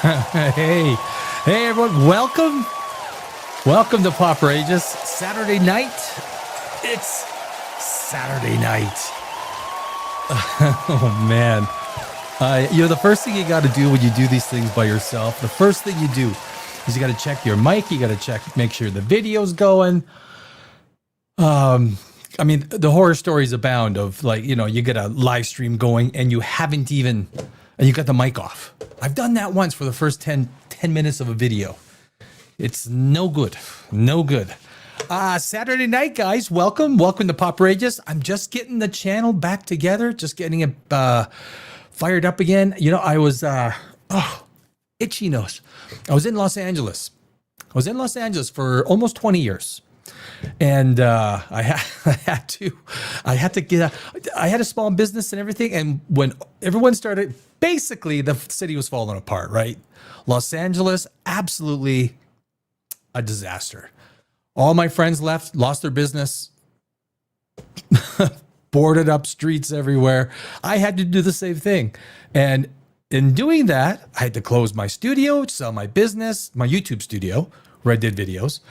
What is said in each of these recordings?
Hey, hey everyone, welcome to POPRAGEOUS. Saturday night, it's Saturday night. Oh man, the first thing you got to do when you do these things by yourself, the first thing you do is you got to check your mic, you got to make sure the video's going. I mean, the horror stories abound of you get a live stream going and you got the mic off. I've done that once for the first 10 minutes of a video. It's no good. Saturday night, guys. Welcome to POPRAGEOUS. I'm just getting the channel back together, just getting it fired up again. I was, itchy nose. I was in Los Angeles. For almost 20 years. And I had a small business and everything. And when everyone started, basically the city was falling apart, right? Los Angeles, absolutely a disaster. All my friends left, lost their business, boarded up streets everywhere. I had to do the same thing. And in doing that, I had to close my studio, sell my business, my YouTube studio where I did videos.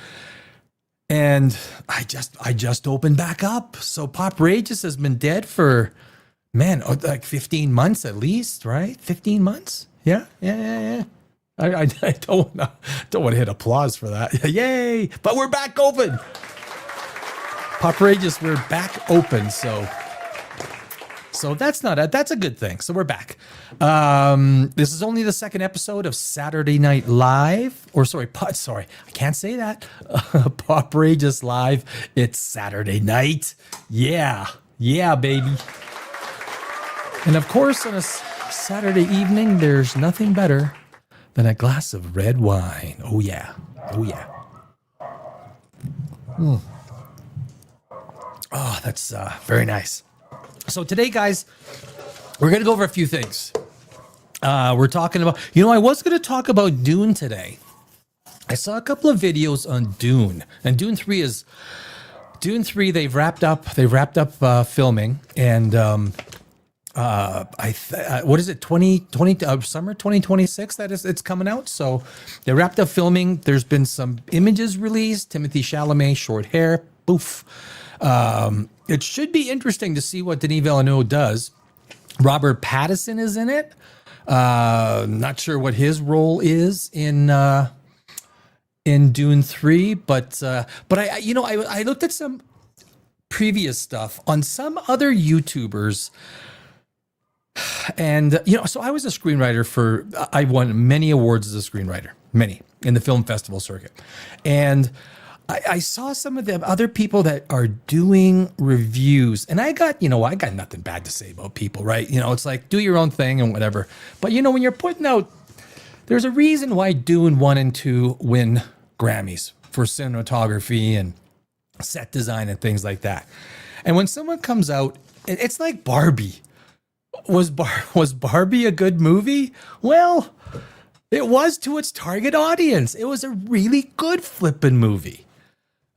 And I just opened back up. So POPRAGEOUS has been dead for, like 15 months at least, right? 15 months? Yeah. I don't want to hit applause for that. Yay! But we're back open. POPRAGEOUS, we're back open. So that's a good thing. So we're back. This is only the second episode of Saturday Night Live, I can't say that. POPRAGEOUS Live. It's Saturday night. Yeah, baby. And of course, on a Saturday evening, there's nothing better than a glass of red wine. Oh yeah. Oh, that's very nice. So today, guys, we're going to go over a few things. We're talking about, I was going to talk about Dune today. I saw a couple of videos on Dune, and Dune 3, they've wrapped up filming, and what is it, 2020, summer 2026 it's coming out. So they wrapped up filming. There's been some images released. Timothée Chalamet, short hair, poof. It should be interesting to see what Denis Villeneuve does. Robert Pattinson is in it. Not sure what his role is in Dune 3, but I looked at some previous stuff on some other YouTubers. And, so I was a screenwriter I won many awards as a screenwriter, many, in the film festival circuit. And I saw some of the other people that are doing reviews, and I got nothing bad to say about people, right? It's like, do your own thing and whatever. But, when you're putting out, there's a reason why Dune 1 and 2 win Grammys for cinematography and set design and things like that. And when someone comes out, it's like Barbie. Was Barbie a good movie? Well, it was to its target audience. It was a really good flippin' movie.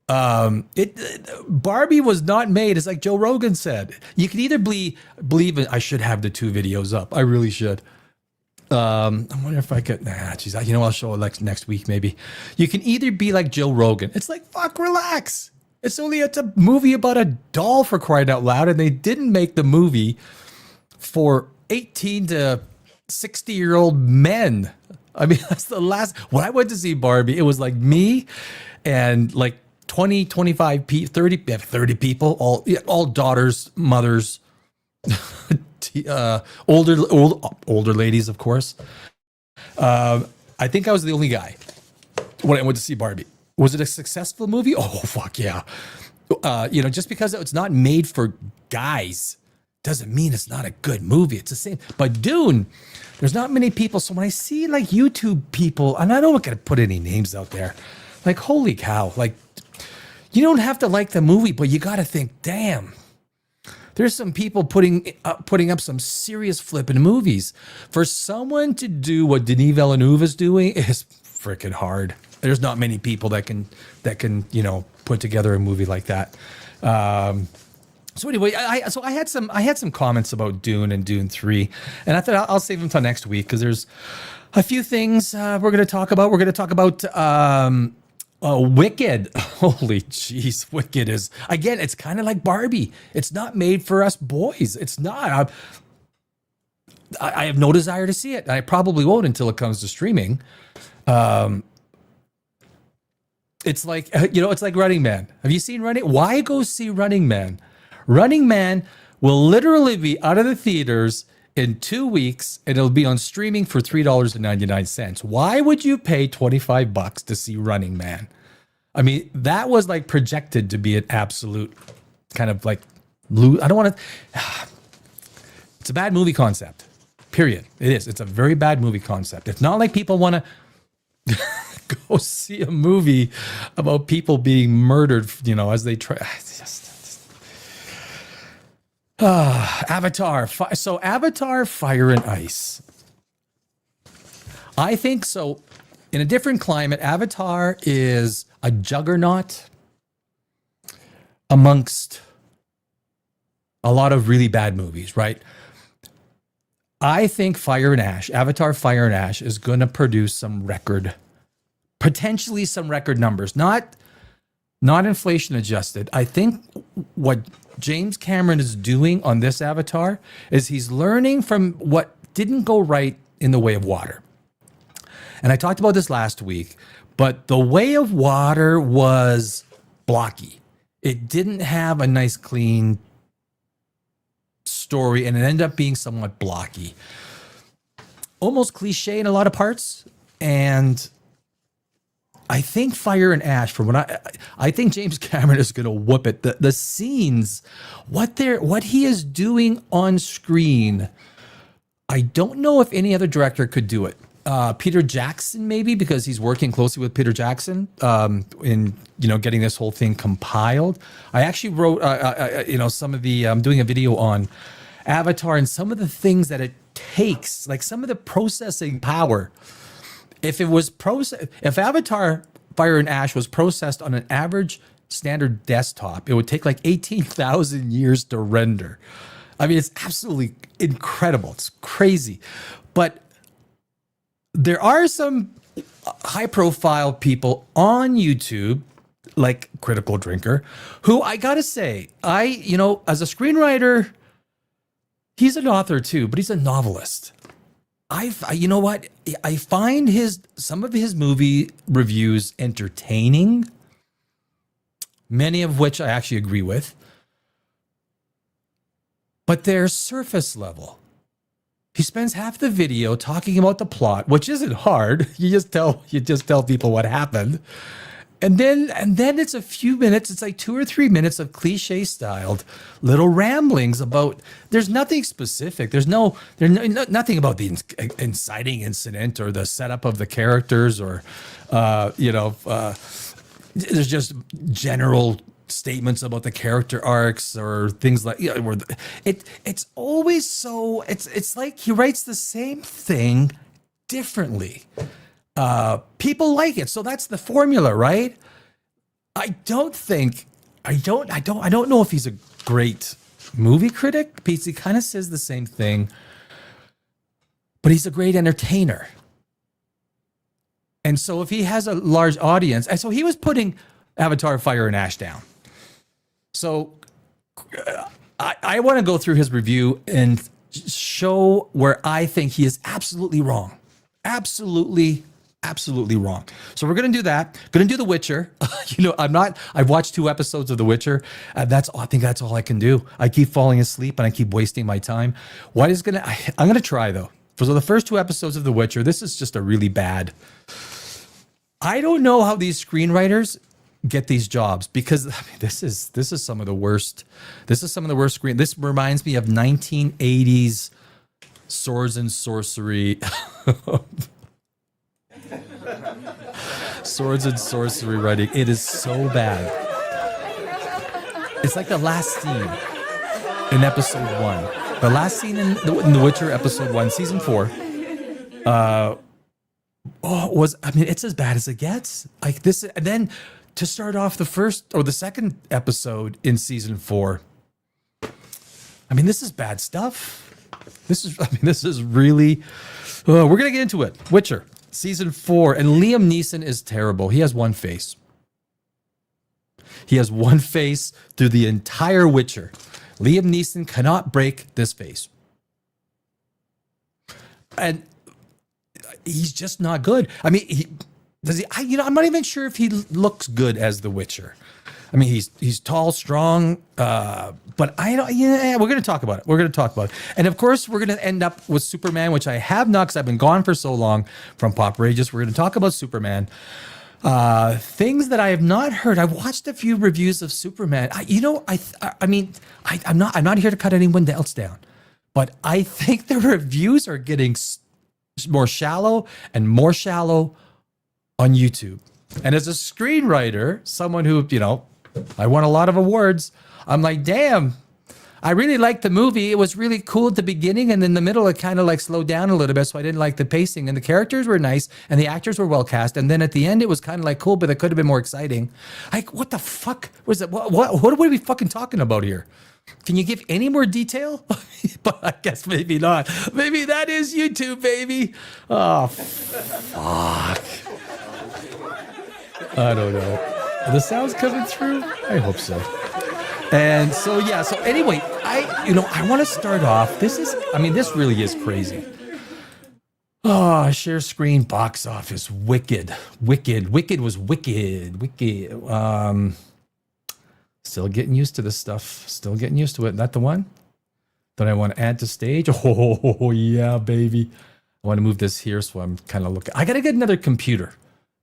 Barbie was not made, it's like Joe Rogan said. You can either believe it. I should have the two videos up. I really should. I wonder if I could. I'll show it next week maybe. You can either be like Joe Rogan. It's like, fuck, relax. It's a movie about a doll, for crying out loud, and they didn't make the movie for 18 to 60-year-old men. I mean, that's the last. When I went to see Barbie, it was like me and like 20, 25, 30 people, all daughters, mothers, older ladies, of course. I think I was the only guy when I went to see Barbie. Was it a successful movie? Oh, fuck yeah. Just because it's not made for guys doesn't mean it's not a good movie. It's the same. But Dune, there's not many people. So when I see like YouTube people, and I don't want to put any names out there, like, holy cow, like, you don't have to like the movie, but you got to think, damn, there's some people putting up some serious flipping movies. For someone to do what Denis Villeneuve is doing is freaking hard. There's not many people that can put together a movie like that. So anyway, I had some comments about Dune and Dune 3, and I thought I'll save them till next week because there's A few things we're going to talk about. We're going to talk about Wicked. Holy jeez, Wicked is, again, it's kind of like Barbie. It's not made for us boys. It's not. I have no desire to see it. I probably won't until it comes to streaming. It's like, it's like Running Man. Have you seen Running? Why go see Running Man? Running Man will literally be out of the theaters in 2 weeks, and it'll be on streaming for $3.99. Why would you pay $25 to see Running Man? I mean, that was like projected to be an absolute kind of like, I don't want to, it's a bad movie concept, period. It is. It's a very bad movie concept. It's not like people want to go see a movie about people being murdered, as they try. Avatar. So Avatar, Fire and Ice. I think so. In a different climate, Avatar is a juggernaut amongst a lot of really bad movies, right? I think Avatar Fire and Ash is going to produce potentially some record numbers, not inflation adjusted. I think what James Cameron is doing on this Avatar is he's learning from what didn't go right in The Way of Water. And I talked about this last week, but The Way of Water was blocky. It didn't have a nice, clean story, and it ended up being somewhat blocky. Almost cliche in a lot of parts. And I think Fire and Ash, from what I think James Cameron is going to whoop it. The scenes, what he is doing on screen, I don't know if any other director could do it. Peter Jackson, maybe, because he's working closely with Peter Jackson in getting this whole thing compiled. I actually wrote some of the I'm doing a video on Avatar and some of the things that it takes, like some of the processing power. If Avatar Fire and Ash was processed on an average standard desktop, it would take like 18,000 years to render. I mean, it's absolutely incredible. It's crazy. But there are some high-profile people on YouTube, like Critical Drinker, who I gotta say, as a screenwriter, he's an author too, but he's a novelist. You know what? I find some of his movie reviews entertaining, many of which I actually agree with, but they're surface level. He spends half the video talking about the plot, which isn't hard. You just tell people what happened. And then it's a few minutes, it's like 2 or 3 minutes of cliche styled little ramblings about, there's nothing specific. There's nothing about the inciting incident or the setup of the characters or, there's just general statements about the character arcs or things like, it's always so, it's like he writes the same thing differently. People like it, so that's the formula, right? I don't know if he's a great movie critic because he kind of says the same thing, but he's a great entertainer. And so if he has a large audience, and so he was putting Avatar Fire and Ash down. So I want to go through his review and show where I think he is absolutely wrong. Absolutely wrong. So we're going to do that. Going to do The Witcher. I've watched 2 episodes of The Witcher. I think that's all I can do. I keep falling asleep and I keep wasting my time. I'm going to try though. For the first 2 episodes of The Witcher, this is just a really bad. I don't know how these screenwriters get these jobs because this is some of the worst. This is some of the worst screen. This reminds me of 1980s swords and sorcery. Swords and sorcery writing. It is so bad. It's like the last scene in episode 1. The last scene in The Witcher episode 1, season 4. It's as bad as it gets. Like this, and then to start off the first or the second episode in season 4. I mean, this is bad stuff. This is really We're gonna get into it. Witcher season 4, and Liam Neeson is terrible. He has one face. He has one face through the entire Witcher. Liam Neeson cannot break this face, and he's just not good. I mean, I'm not even sure if he looks good as the Witcher. I mean, he's tall, strong, but I don't. Yeah, we're going to talk about it. We're going to talk about it, and of course, we're going to end up with Superman, which I have not because I've been gone for so long from POPRAGEOUS. We're going to talk about Superman. Things that I have not heard. I've watched a few reviews of Superman. I'm not here to cut anyone else down, but I think the reviews are getting more shallow and more shallow on YouTube. And as a screenwriter, someone who, I won a lot of awards, I'm like, damn, I really liked the movie. It was really cool at the beginning, and in the middle, it kind of like slowed down a little bit, so I didn't like the pacing. And the characters were nice, and the actors were well cast. And then at the end, it was kind of like cool, but it could have been more exciting. Like, what the fuck was it? What are we fucking talking about here? Can you give any more detail? But I guess maybe not. Maybe that is YouTube, baby. Oh, fuck. I don't know. Are the sounds coming through? I hope so. And so, yeah. So anyway, I want to start off. This really is crazy. Oh, share screen, box office, Wicked was wicked. Still getting used to this stuff. Still getting used to it. Not the one that I want to add to stage. Oh, yeah, baby. I want to move this here, so I'm kind of looking. I got to get another computer.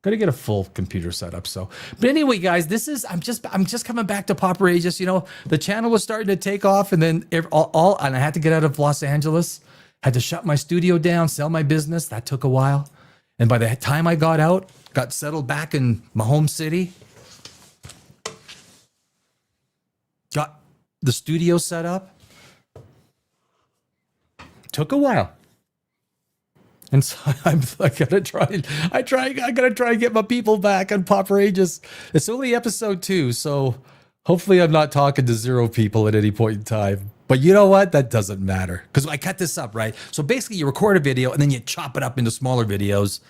Got to get a full computer setup. So, but anyway, guys, I'm just coming back to POPRAGEOUS. The channel was starting to take off, and then and I had to get out of Los Angeles. Had to shut my studio down, sell my business. That took a while. And by the time I got out, got settled back in my home city, got the studio set up, took a while. And so I gotta try and get my people back on POPRAGEOUS. It's only episode 2, so hopefully I'm not talking to 0 people at any point in time. But you know what? That doesn't matter, because I cut this up, right? So basically you record a video and then you chop it up into smaller videos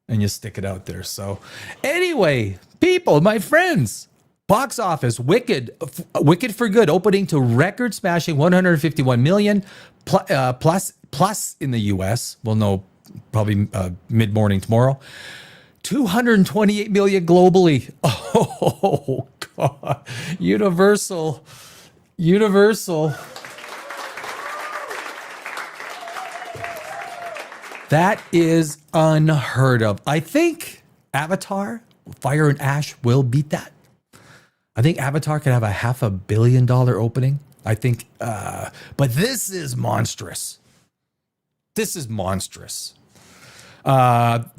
and you stick it out there. So anyway, people, my friends, box office, Wicked for Good, opening to record smashing 151 million plus in the US. We'll know probably mid-morning tomorrow. 228 million globally. Oh, God. Universal. That is unheard of. I think Avatar, Fire and Ash will beat that. I think Avatar could have a $500 million opening. I think, but this is monstrous. The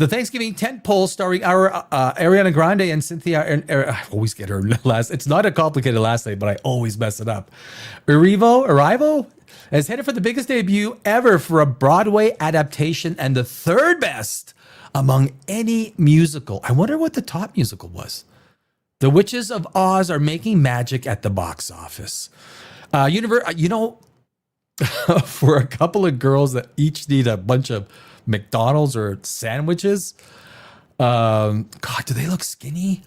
Thanksgiving tentpole starring our Ariana Grande and Cynthia. I always get her last. It's not a complicated last name, but I always mess it up. Arrival is headed for the biggest debut ever for a Broadway adaptation and the 3rd best among any musical. I wonder what the top musical was. The Witches of Oz are making magic at the box office. For a couple of girls that each need a bunch of McDonald's or sandwiches, God, do they look skinny?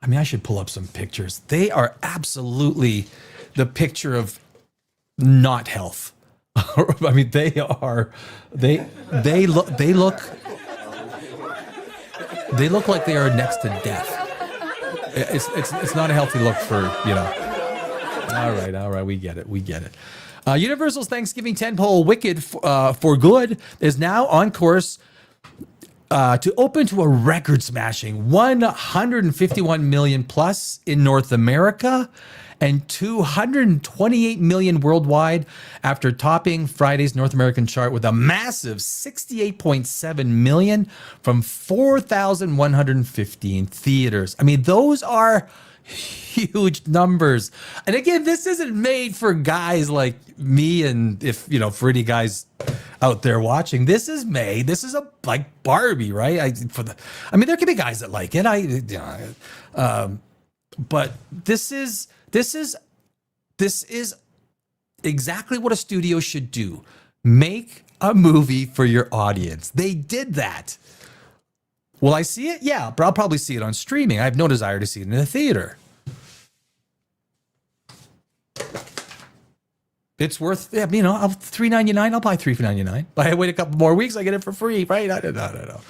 I mean, I should pull up some pictures. They are absolutely the picture of not health. I mean, they look like they are next to death. It's not a healthy look for. All right, we get it. Universal's Thanksgiving tentpole Wicked for Good is now on course to open to a record-smashing 151 million plus in North America and 228 million worldwide after topping Friday's North American chart with a massive 68.7 million from 4,115 theaters. I mean, those are huge numbers. And again, this isn't made for guys like me, and for any guys out there watching, this is like Barbie, right? There can be guys that like it. But this is exactly what a studio should do. Make a movie for your audience. They did that. Will I see it? Yeah, but I'll probably see it on streaming. I have no desire to see it in the theater. It's worth, $3.99. I'll buy $3.99. But I wait a couple more weeks, I get it for free, right? I don't know.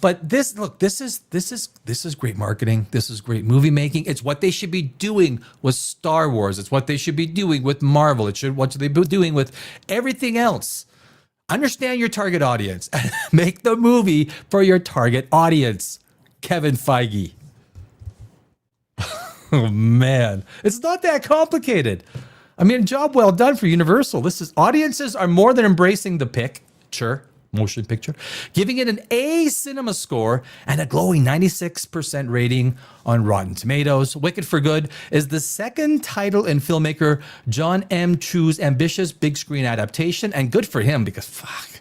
But this is great marketing. This is great movie making. It's what they should be doing with Star Wars. It's what they should be doing with Marvel. What should they be doing with everything else? Understand your target audience. Make the movie for your target audience. Kevin Feige. Oh man, it's not that complicated. I mean, job well done for Universal. Audiences are more than embracing the picture, motion picture, giving it an A cinema score and a glowing 96% rating on Rotten Tomatoes. Wicked for Good is the second title in filmmaker John M. Chu's ambitious big screen adaptation, and good for him because fuck,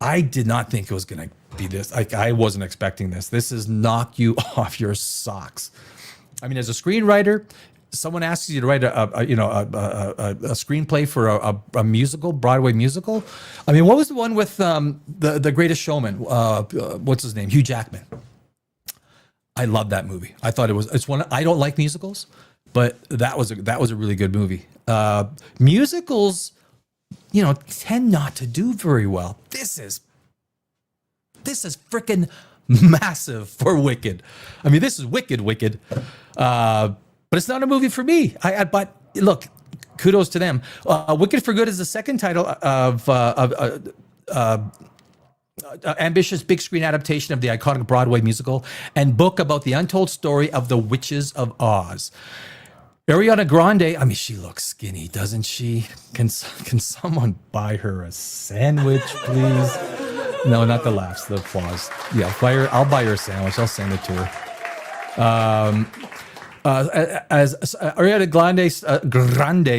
I did not think it was going to be this. I wasn't expecting this. This is knock you off your socks. I mean, as a screenwriter, someone asks you to write a screenplay for a musical, Broadway musical. I mean, what was the one with the Greatest Showman? What's his name? Hugh Jackman. I love that movie. I thought it's one. I don't like musicals, but that was a really good movie. Musicals, tend not to do very well. This is freaking massive for Wicked. I mean, this is wicked. But it's not a movie for me. But look, kudos to them. Wicked for Good is the second title of ambitious big screen adaptation of the iconic Broadway musical and book about the untold story of the Witches of Oz. Ariana Grande, I mean, she looks skinny, doesn't she? Can someone buy her a sandwich, please? No, not the laughs, the applause. Yeah, I'll buy her a sandwich. I'll send it to her. As Ariana Grande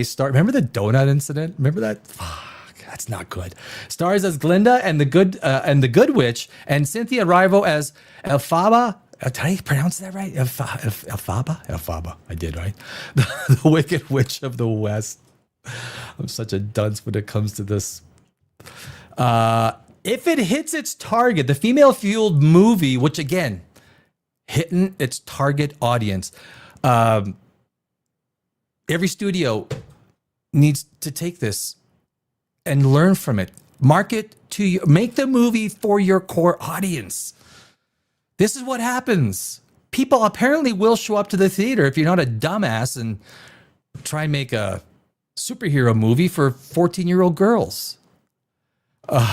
star, remember the donut incident? Remember that? Fuck, that's not good. Stars as Glinda and the Good Witch, and Cynthia Erivo as Elphaba. Did I pronounce that right? Elphaba. I did, right? The Wicked Witch of the West. I'm such a dunce when it comes to this. If it hits its target, the female-fueled movie, which again, hitting its target audience. Every studio needs to take this and learn from it. Market to you. Make the movie for your core audience. This is what happens. People apparently will show up to the theater if you're not a dumbass and try and make a superhero movie for 14-year-old girls.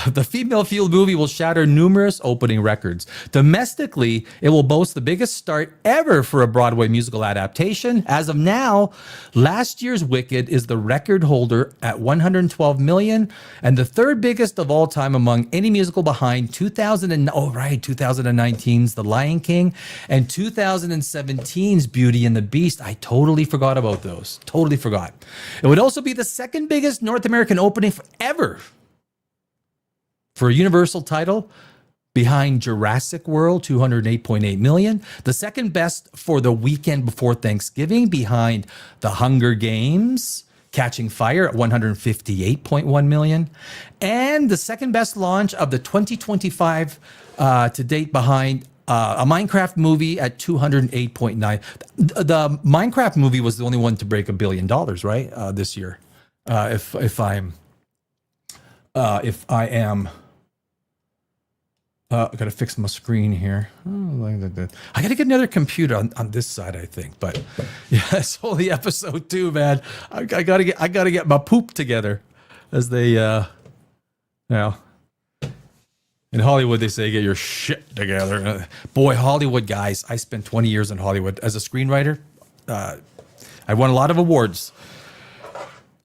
The female-fueled movie will shatter numerous opening records. Domestically, it will boast the biggest start ever for a Broadway musical adaptation. As of now, last year's Wicked is the record holder at $112 million and the third biggest of all time among any musical behind 2019's The Lion King and 2017's Beauty and the Beast. I totally forgot about those. Totally forgot. It would also be the second biggest North American opening ever for a Universal title, behind Jurassic World, $208.8 million. The second best for the weekend before Thanksgiving, behind The Hunger Games, Catching Fire at $158.1 million. And the second best launch of the 2025 to date, behind a Minecraft movie at $208.9. The Minecraft movie was the only one to break $1 billion, right? This year. If I am... I got to fix my screen here. I got to get another computer on this side, I think. But yeah, it's only episode 2, man. I got to get my poop together, as they, in Hollywood they say get your shit together. Boy, Hollywood guys. I spent 20 years in Hollywood as a screenwriter. I won a lot of awards.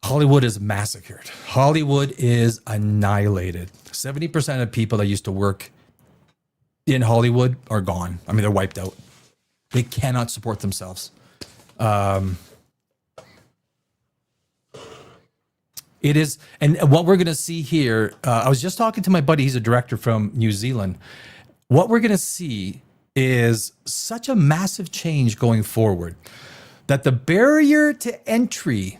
Hollywood is massacred. Hollywood is annihilated. 70% of people that used to work in Hollywood are gone. I mean, they're wiped out. They cannot support themselves. It is, and what we're going to see here, I was just talking to my buddy, he's a director from New Zealand. What we're going to see is such a massive change going forward that the barrier to entry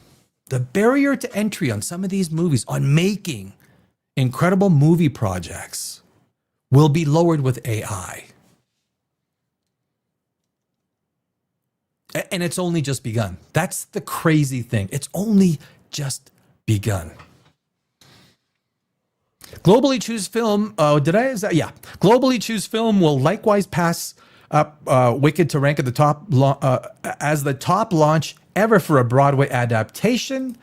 on some of these movies, on making incredible movie projects will be lowered with AI. And it's only just begun. That's the crazy thing. It's only just begun. Globally Choose Film, Globally Choose Film will likewise pass up Wicked to rank at the top as the top launch ever for a Broadway adaptation.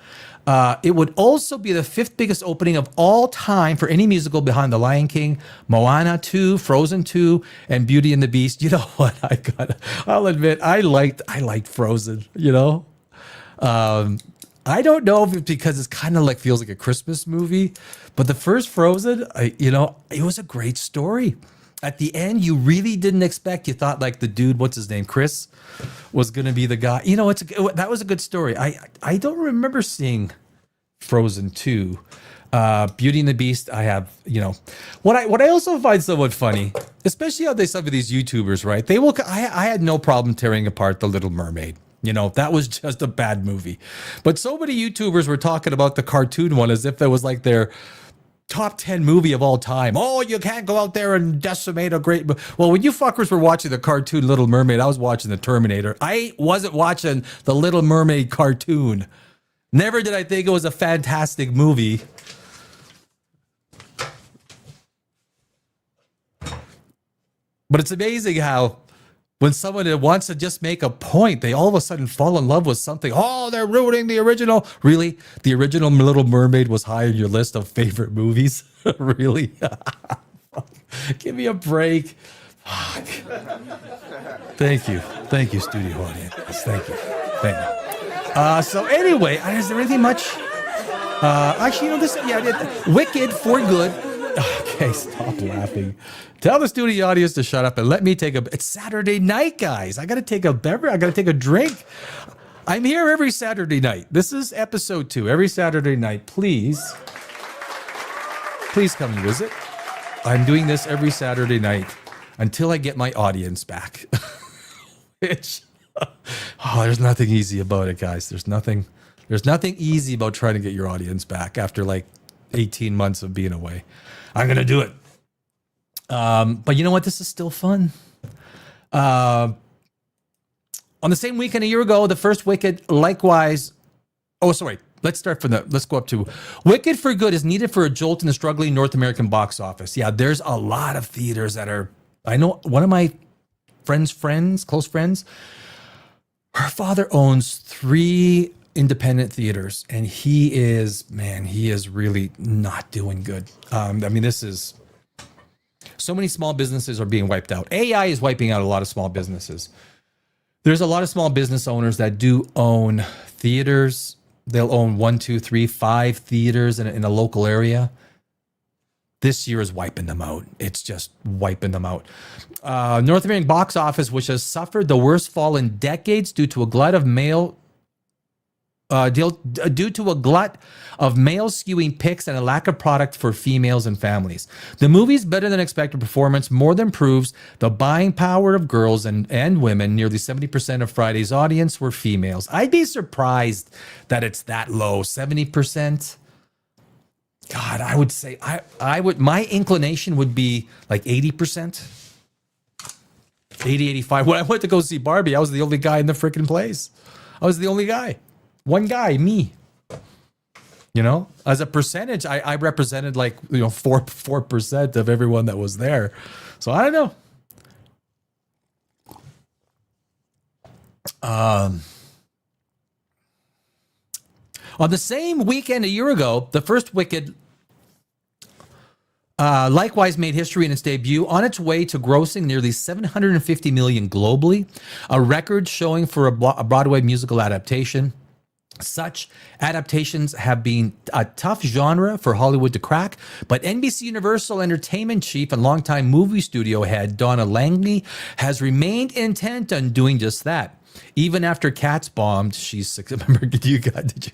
It would also be the 5th biggest opening of all time for any musical behind The Lion King, Moana 2, Frozen 2, and Beauty and the Beast. You know what? I'll admit, I liked Frozen, you know? I don't know if it's because it's kind of like feels like a Christmas movie, but the first Frozen, it was a great story. At the end, you really didn't expect. You thought like the dude, what's his name, Chris, was going to be the guy. You know, that was a good story. I don't remember seeing Frozen 2. Beauty and the Beast, I have, what I also find somewhat funny, especially how some of these YouTubers, right? I had no problem tearing apart The Little Mermaid. That was just a bad movie. But so many YouTubers were talking about the cartoon one as if it was like their top 10 movie of all time. Oh, you can't go out there and decimate a great... Well, when you fuckers were watching the cartoon Little Mermaid, I was watching the Terminator. I wasn't watching the Little Mermaid cartoon. Never did I think it was a fantastic movie. But it's amazing how when someone wants to just make a point, they all of a sudden fall in love with something. Oh, they're ruining the original. Really? The original Little Mermaid was high on your list of favorite movies? Really? Give me a break. Fuck. Thank you. Thank you, studio audience. Thank you. So anyway, is there anything much? Wicked for good. Okay, stop laughing. Tell the studio audience to shut up and let me it's Saturday night, guys. I got to take a beverage. I got to take a drink. I'm here every Saturday night. This is episode 2. Every Saturday night, please come and visit. I'm doing this every Saturday night until I get my audience back. There's nothing easy about it, guys. There's nothing easy about trying to get your audience back after like 18 months of being away. I'm going to do it. But you know what? This is still fun. On the same weekend a year ago, the first Wicked likewise... Oh, sorry. Let's go up to Wicked for Good is needed for a jolt in the struggling North American box office. Yeah, there's a lot of theaters that are... I know one of my close friends, her father owns 3 independent theaters, and he is really not doing good. This is... So many small businesses are being wiped out. AI is wiping out a lot of small businesses. There's a lot of small business owners that do own theaters. They'll own 1, 2, 3, 5 theaters in a local area. This year is wiping them out. It's just wiping them out. North American box office, which has suffered the worst fall in decades due to a glut of male skewing picks and a lack of product for females and families. The movie's better than expected performance more than proves the buying power of girls and women. Nearly 70% of Friday's audience were females. I'd be surprised that it's that low. 70%. God, I would say my inclination would be like 80%. 80, 85. When I went to go see Barbie, I was the only guy in the freaking place. I was the only guy. One guy, me. As a percentage, I represented 4% of everyone that was there. So I don't know. On the same weekend a year ago, the first Wicked likewise made history in its debut, on its way to grossing nearly $750 million globally, a record showing for a Broadway musical adaptation. Such adaptations have been a tough genre for Hollywood to crack, but NBC Universal Entertainment chief and longtime movie studio head Donna Langley has remained intent on doing just that. Even after Cats bombed, remember, did you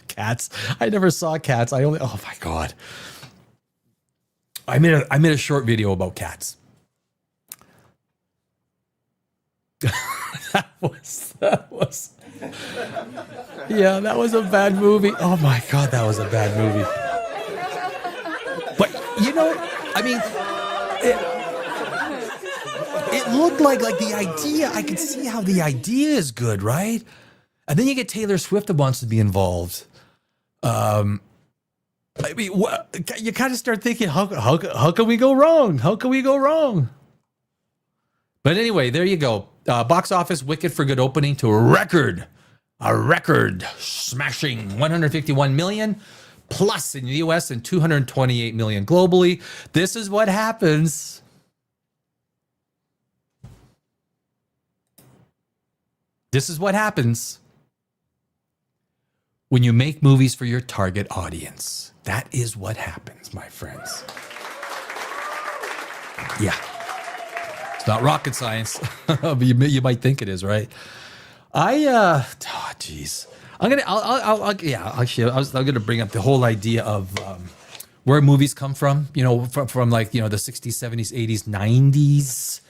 Cats? I never saw Cats. Oh my God. I made a short video about Cats. that was Yeah, that was a bad movie. Oh my God, that was a bad movie. But you know, I mean, it looked like the idea. I could see how the idea is good, right? And then you get Taylor Swift that wants to be involved. I mean, you kind of start thinking, how can we go wrong? How can we go wrong? But anyway, there you go. Box office, Wicked for good opening to a record smashing 151 million plus in the US and 228 million globally. This is what happens. This is what happens when you make movies for your target audience. That is what happens, my friends. Yeah. It's not rocket science. You might think it is, right? Geez. I'm gonna bring up the whole idea of where movies come from, from like, the 60s, 70s, 80s, 90s.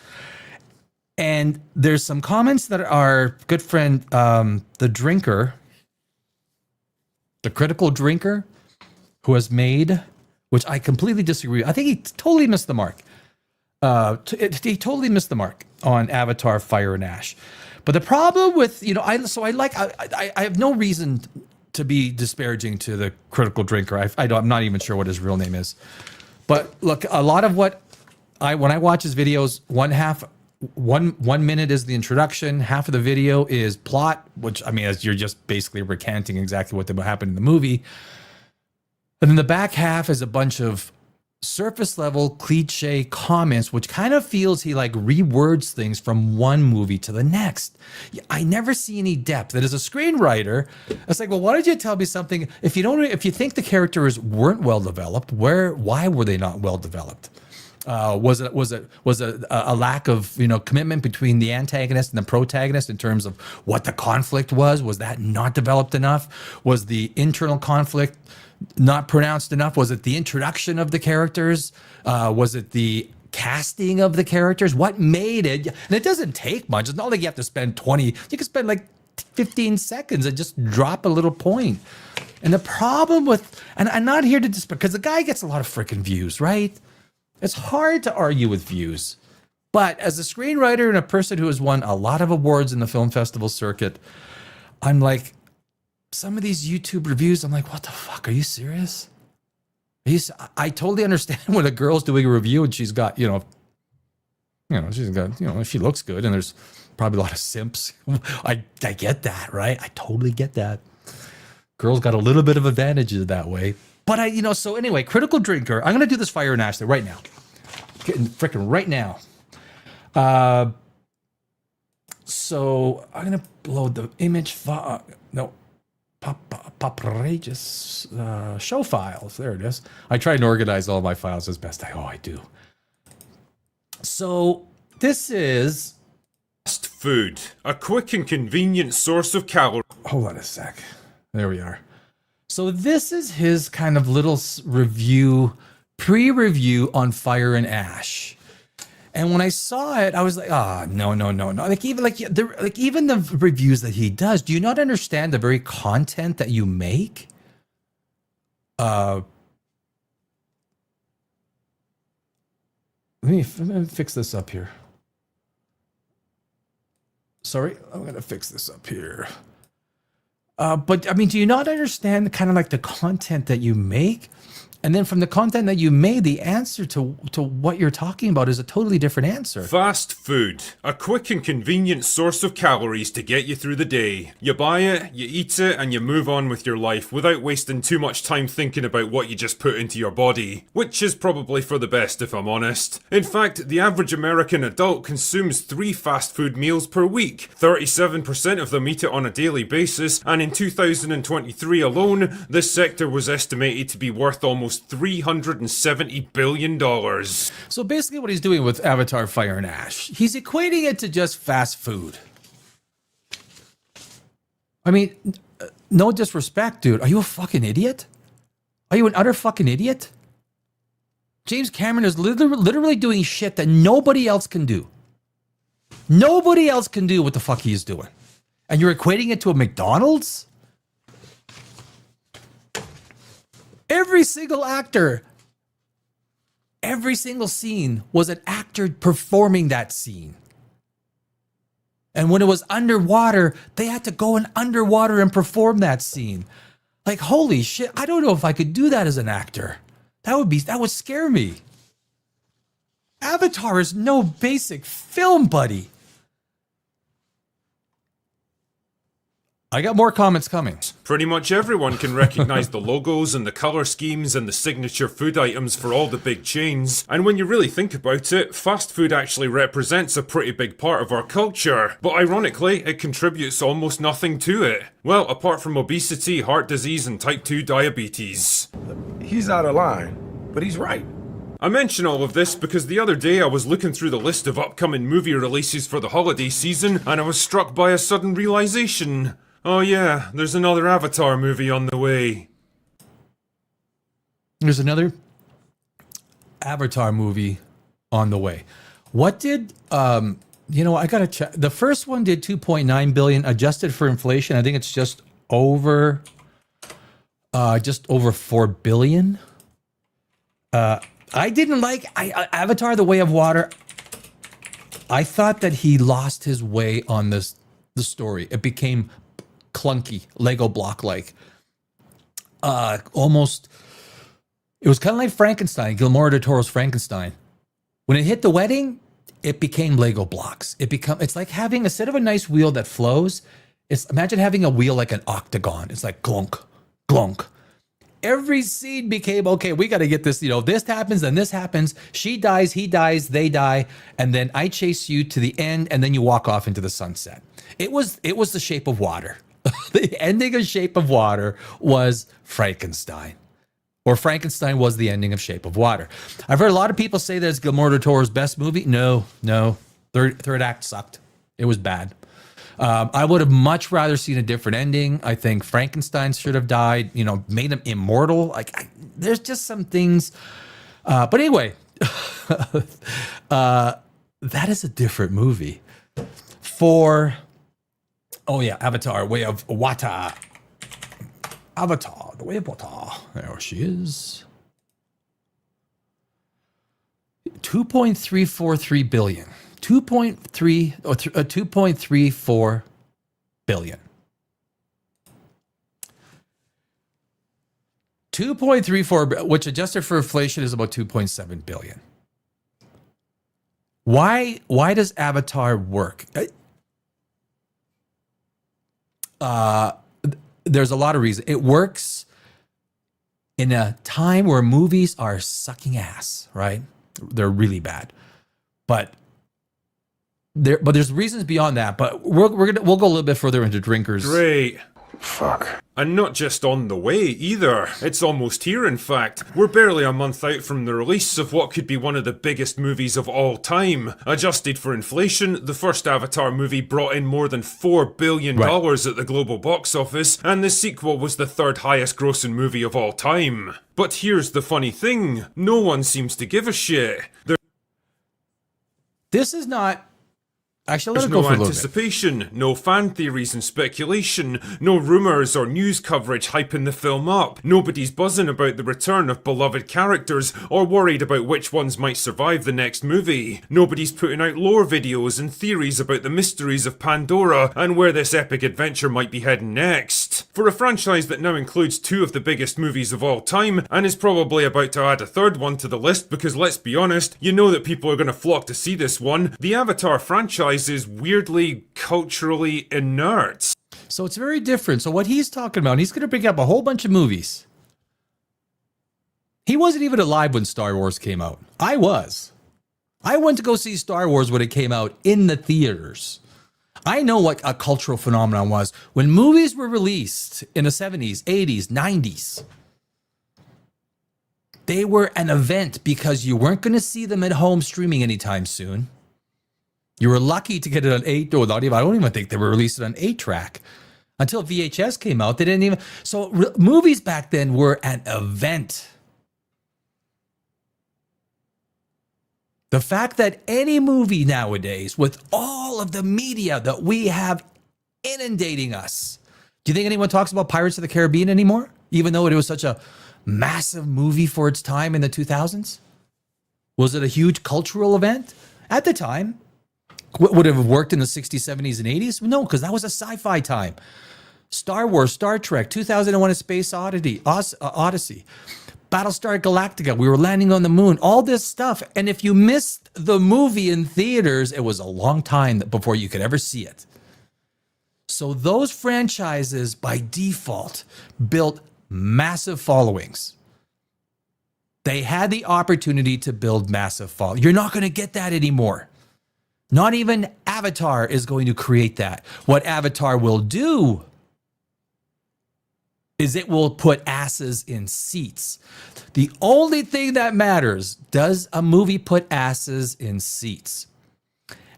And there's some comments that our good friend, the drinker, the critical drinker, who has made, which I completely disagree with. I think he totally missed the mark. He totally missed the mark on Avatar: Fire and Ash. But the problem with, I have no reason to be disparaging to the critical drinker. I'm not even sure what his real name is. But look, a lot of when I watch his videos, one minute is the introduction, half of the video is plot, which, I mean, as you're just basically recanting exactly what happened in the movie. And then the back half is a bunch of surface level cliche comments, which kind of feels he like rewords things from one movie to the next. I never see any depth. And as a screenwriter, it's like, well, why don't you tell me something? If you think the characters weren't well developed, why were they not well developed? Was it a lack of commitment between the antagonist and the protagonist in terms of what the conflict was? Was that not developed enough? Was the internal conflict not pronounced enough? Was it the introduction of the characters? Was it the casting of the characters? What made it? And it doesn't take much. It's not like you have to spend 20. You can spend like 15 seconds and just drop a little point. And the problem with, and I'm not here to disparage, because the guy gets a lot of freaking views, right? It's hard to argue with views. But as a screenwriter and a person who has won a lot of awards in the film festival circuit, I'm like, some of these YouTube reviews, I'm like, what the fuck? Are you serious? I totally understand when a girl's doing a review and she's got, she looks good and there's probably a lot of simps. I get that, right? I totally get that. Girls got a little bit of advantages that way. But so anyway, critical drinker. I'm going to do this Fire and Ash thing right now. Getting freaking right now. So I'm going to load the image file. No. POPRAGEOUS show files. There it is. I try and organize all my files as best I do. So this is fast food, a quick and convenient source of calories. Hold on a sec. There we are. So this is his kind of little pre-review on Fire and Ash. And when I saw it, I was like, no. Like even the reviews that he does, do you not understand the very content that you make? Let me fix this up here. Sorry, I'm going to fix this up here. But I mean, do you not understand kind of like the content that you make? And then from the content that you made, the answer to what you're talking about is a totally different answer. Fast food, a quick and convenient source of calories to get you through the day. You buy it, you eat it, and you move on with your life without wasting too much time thinking about what you just put into your body. Which is probably for the best, if I'm honest. In fact, the average American adult consumes 3 fast food meals per week. 37% of them eat it on a daily basis, and in 2023 alone, this sector was estimated to be worth almost $370 billion. So basically what he's doing with Avatar: Fire and Ash, he's equating it to just fast food. I mean, no disrespect, dude. Are you a fucking idiot? Are you an utter fucking idiot? James Cameron is literally doing shit that nobody else can do. Nobody else can do what the fuck he's doing. And you're equating it to a McDonald's? Every single actor Every single scene was an actor performing that scene. And when it was underwater, they had to go in underwater and perform that scene. Like, holy shit, I don't know if I could do that as an actor. That would scare me. Avatar is no basic film, buddy. I got more comments coming. Pretty much everyone can recognize the logos and the color schemes and the signature food items for all the big chains. And when you really think about it, fast food actually represents a pretty big part of our culture. But ironically, it contributes almost nothing to it. Well, apart from obesity, heart disease, and type 2 diabetes. He's out of line, but he's right. I mention all of this because the other day I was looking through the list of upcoming movie releases for the holiday season, and I was struck by a sudden realization. Oh yeah, there's another Avatar movie on the way. There's another Avatar movie on the way. What did, I gotta check. The first one did 2.9 billion, adjusted for inflation. I think it's just over 4 billion. I didn't like Avatar: The Way of Water. I thought that he lost his way on the story. It became clunky, Lego block like. Almost. It was kind of like Frankenstein, Guillermo del Toro's Frankenstein. When it hit the wedding, it became Lego blocks. It's like having, instead of a nice wheel that flows, imagine having a wheel like an octagon. It's like glunk, glunk. Every scene became, okay, we got to get this, this happens, then this happens. She dies, he dies, they die. And then I chase you to the end, and then you walk off into the sunset. It was The Shape of Water. The ending of Shape of Water was Frankenstein. Or Frankenstein was the ending of Shape of Water. I've heard a lot of people say that it's Guillermo del Toro's best movie. No. Third act sucked. It was bad. I would have much rather seen a different ending. I think Frankenstein should have died, made him immortal. There's just some things. But anyway, that is a different movie. Avatar, Way of Water. Avatar, The Way of Water. There she is. 2.343 billion. 2.34 billion. 2.34, which adjusted for inflation is about 2.7 billion. Why does Avatar work? There's a lot of reasons. It works in a time where movies are sucking ass, right? They're really bad. But there's reasons beyond that. But we'll go a little bit further into drinkers. Great. Fuck. And not just on the way either. It's almost here, in fact. We're barely a month out from the release of what could be one of the biggest movies of all time. Adjusted for inflation, the first Avatar movie brought in more than $4 billion at the global box office, and the sequel was the third highest grossing movie of all time. But here's the funny thing. No one seems to give a shit. This is not... Actually, There's no anticipation, no fan theories and speculation, no rumours or news coverage hyping the film up. Nobody's buzzing about the return of beloved characters or worried about which ones might survive the next movie. Nobody's putting out lore videos and theories about the mysteries of Pandora and where this epic adventure might be heading next. For a franchise that now includes two of the biggest movies of all time and is probably about to add a third one to the list because let's be honest, you know that people are going to flock to see this one, the Avatar franchise is weirdly culturally inert. So it's very different. So what he's talking about, he's going to bring up a whole bunch of movies. He wasn't even alive when Star Wars came out. I was. I went to go see Star Wars when it came out in the theaters. I know what a cultural phenomenon was. When movies were released in the 70s, 80s, 90s, they were an event because you weren't going to see them at home streaming anytime soon. You were lucky to get it on 8, or not even, I don't even think they were released on 8-track. Until VHS came out, they didn't even... So movies back then were an event. The fact that any movie nowadays, with all of the media that we have inundating us, do you think anyone talks about Pirates of the Caribbean anymore? Even though it was such a massive movie for its time in the 2000s? Was it a huge cultural event? At the time. Would it have worked in the 60s, 70s, and 80s? No, because that was a sci-fi time. Star Wars, Star Trek, 2001: A Space Odyssey, Battlestar Galactica, we were landing on the moon, all this stuff. And if you missed the movie in theaters, it was a long time before you could ever see it. So those franchises, by default, built massive followings. They had the opportunity to build massive followings. You're not going to get that anymore. Not even Avatar is going to create that. What Avatar will do is it will put asses in seats. The only thing that matters, does a movie put asses in seats?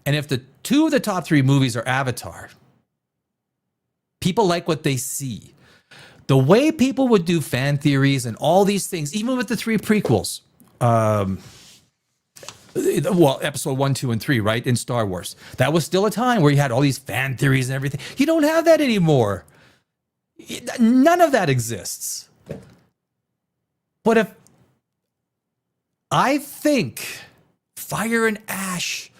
And if the two of the top three movies are Avatar, people like what they see. The way people would do fan theories and all these things, even with the three prequels, episode 1, 2, and 3, right, in Star Wars, that was still a time where you had all these fan theories and everything. You don't have that anymore. None of that exists. But if I think Fire and Ash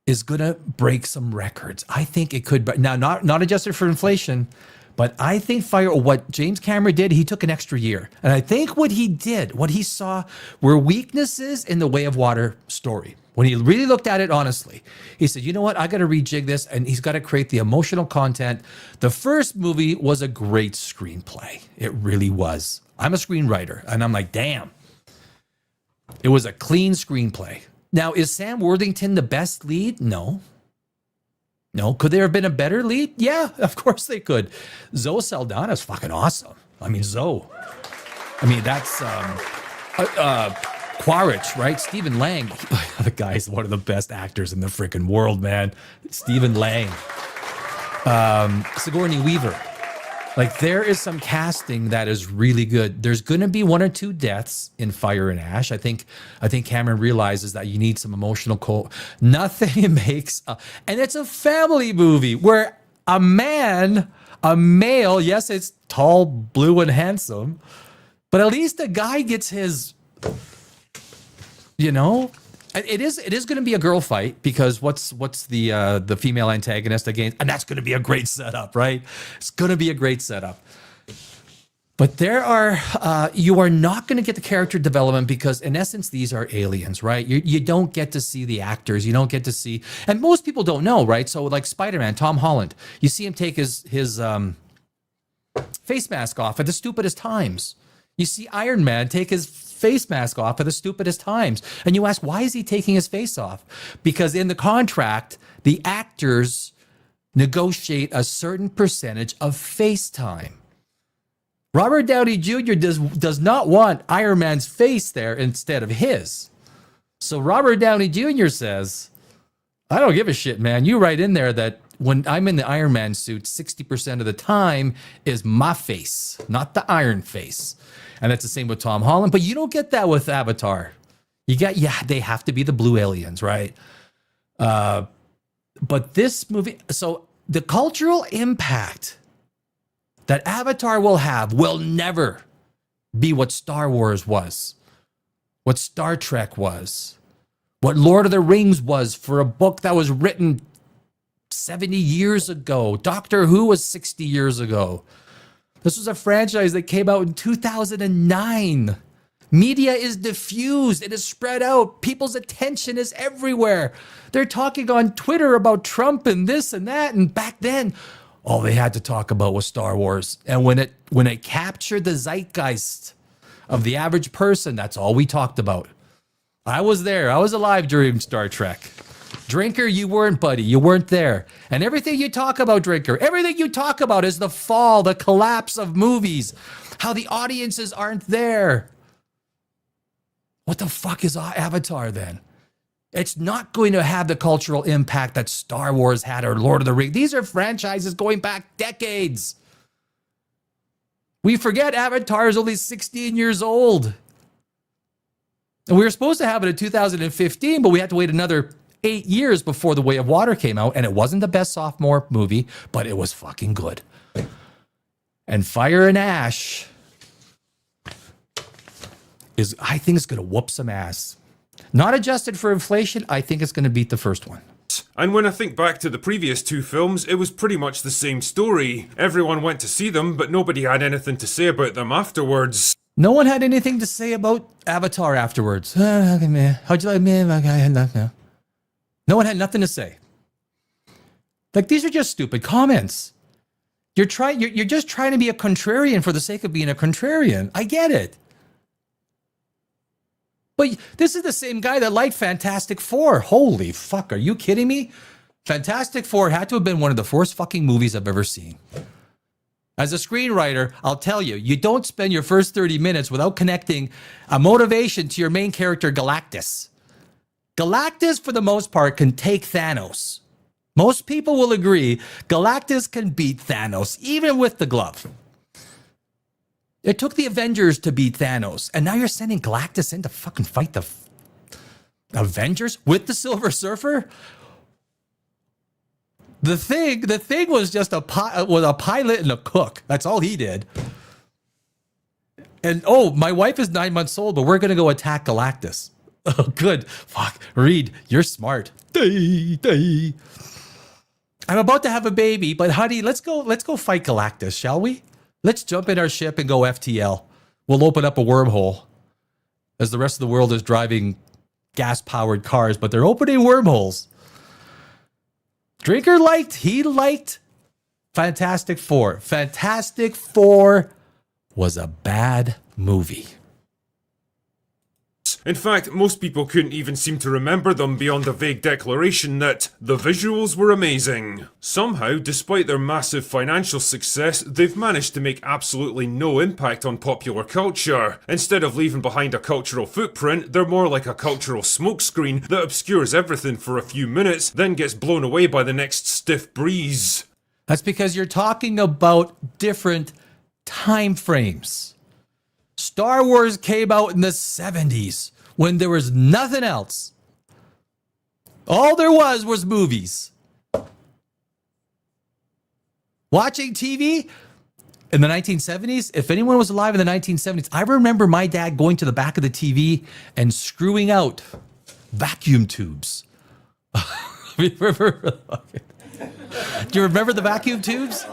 is gonna break some records, I think it could. Now, not adjusted for inflation, but I think what James Cameron did, he took an extra year, and I think what he saw were weaknesses in the Way of Water story. When he really looked at it honestly, he said, you know what, I got to rejig this, and he's got to create the emotional content. The first movie was a great screenplay. It really was. I'm a screenwriter, and I'm like, damn. It was a clean screenplay. Now, is Sam Worthington the best lead? No. Could there have been a better lead? Yeah, of course they could. Zoe Saldana's fucking awesome. I mean, Zoe. I mean, that's Quaritch, right? Stephen Lang. The guy's one of the best actors in the freaking world, man. Stephen Lang. Sigourney Weaver. Like, there is some casting that is really good. There's going to be one or two deaths in Fire and Ash. I think Cameron realizes that you need some emotional Nothing makes and it's a family movie where a male, yes, it's tall, blue, and handsome, but at least the guy gets his, It is going to be a girl fight, because what's the female antagonist against, and that's going to be a great setup, right? It's going to be a great setup. But you are not going to get the character development, because in essence these are aliens, right? You don't get to see the actors, you don't get to see, and most people don't know, right? So like Spider-Man, Tom Holland, you see him take his face mask off at the stupidest times. You see Iron Man take his face mask off at the stupidest times. And you ask, why is he taking his face off? Because in the contract, the actors negotiate a certain percentage of face time. Robert Downey Jr. does not want Iron Man's face there instead of his. So Robert Downey Jr. says, I don't give a shit, man. You write in there that when I'm in the Iron Man suit, 60% of the time is my face, not the iron face. And that's the same with Tom Holland. But you don't get that with Avatar. They have to be the blue aliens, right? But this movie, so the cultural impact that Avatar will have will never be what Star Wars was, what Star Trek was, what Lord of the Rings was for a book that was written 70 years ago. Doctor Who was 60 years ago. This was a franchise that came out in 2009. Media is diffused. It is spread out. People's attention is everywhere. They're talking on Twitter about Trump and this and that. And back then, all they had to talk about was Star Wars. And when it captured the zeitgeist of the average person, that's all we talked about. I was there. I was alive during Star Trek. Drinker, you weren't, buddy. You weren't there. And everything you talk about, Drinker, everything you talk about is the fall, the collapse of movies, how the audiences aren't there. What the fuck is Avatar then? It's not going to have the cultural impact that Star Wars had or Lord of the Rings. These are franchises going back decades. We forget Avatar is only 16 years old. And we were supposed to have it in 2015, but we had to wait another 8 years before The Way of Water came out, and it wasn't the best sophomore movie, but it was fucking good. And Fire and Ash I think it's going to whoop some ass. Not adjusted for inflation, I think it's going to beat the first one. And when I think back to the previous two films, it was pretty much the same story. Everyone went to see them, but nobody had anything to say about them afterwards. No one had anything to say about Avatar afterwards. How'd you like me? No one had nothing to say. Like, these are just stupid comments. You're just trying to be a contrarian for the sake of being a contrarian. I get it. But this is the same guy that liked Fantastic Four. Holy fuck, are you kidding me? Fantastic Four had to have been one of the worst fucking movies I've ever seen. As a screenwriter, I'll tell you, you don't spend your first 30 minutes without connecting a motivation to your main character, Galactus. Galactus, for the most part, can take Thanos. Most people will agree Galactus can beat Thanos, even with the glove. It took the Avengers to beat Thanos, and now you're sending Galactus in to fucking fight the Avengers with the Silver Surfer? The thing was just a pilot and a cook. That's all he did. And my wife is 9 months old, but we're gonna go attack Galactus. Oh, good. Fuck, Reed, you're smart. I'm about to have a baby, but honey, let's go fight Galactus, shall we? Let's jump in our ship and go FTL. We'll open up a wormhole as the rest of the world is driving gas-powered cars, but they're opening wormholes. Drinker liked Fantastic Four. Fantastic Four was a bad movie. In fact, most people couldn't even seem to remember them beyond the vague declaration that the visuals were amazing. Somehow, despite their massive financial success, they've managed to make absolutely no impact on popular culture. Instead of leaving behind a cultural footprint, they're more like a cultural smokescreen that obscures everything for a few minutes, then gets blown away by the next stiff breeze. That's because you're talking about different time frames. Star Wars came out in the 70s when there was nothing else. All there was movies. Watching TV in the 1970s, if anyone was alive in the 1970s, I remember my dad going to the back of the TV and screwing out vacuum tubes. Do you remember the vacuum tubes?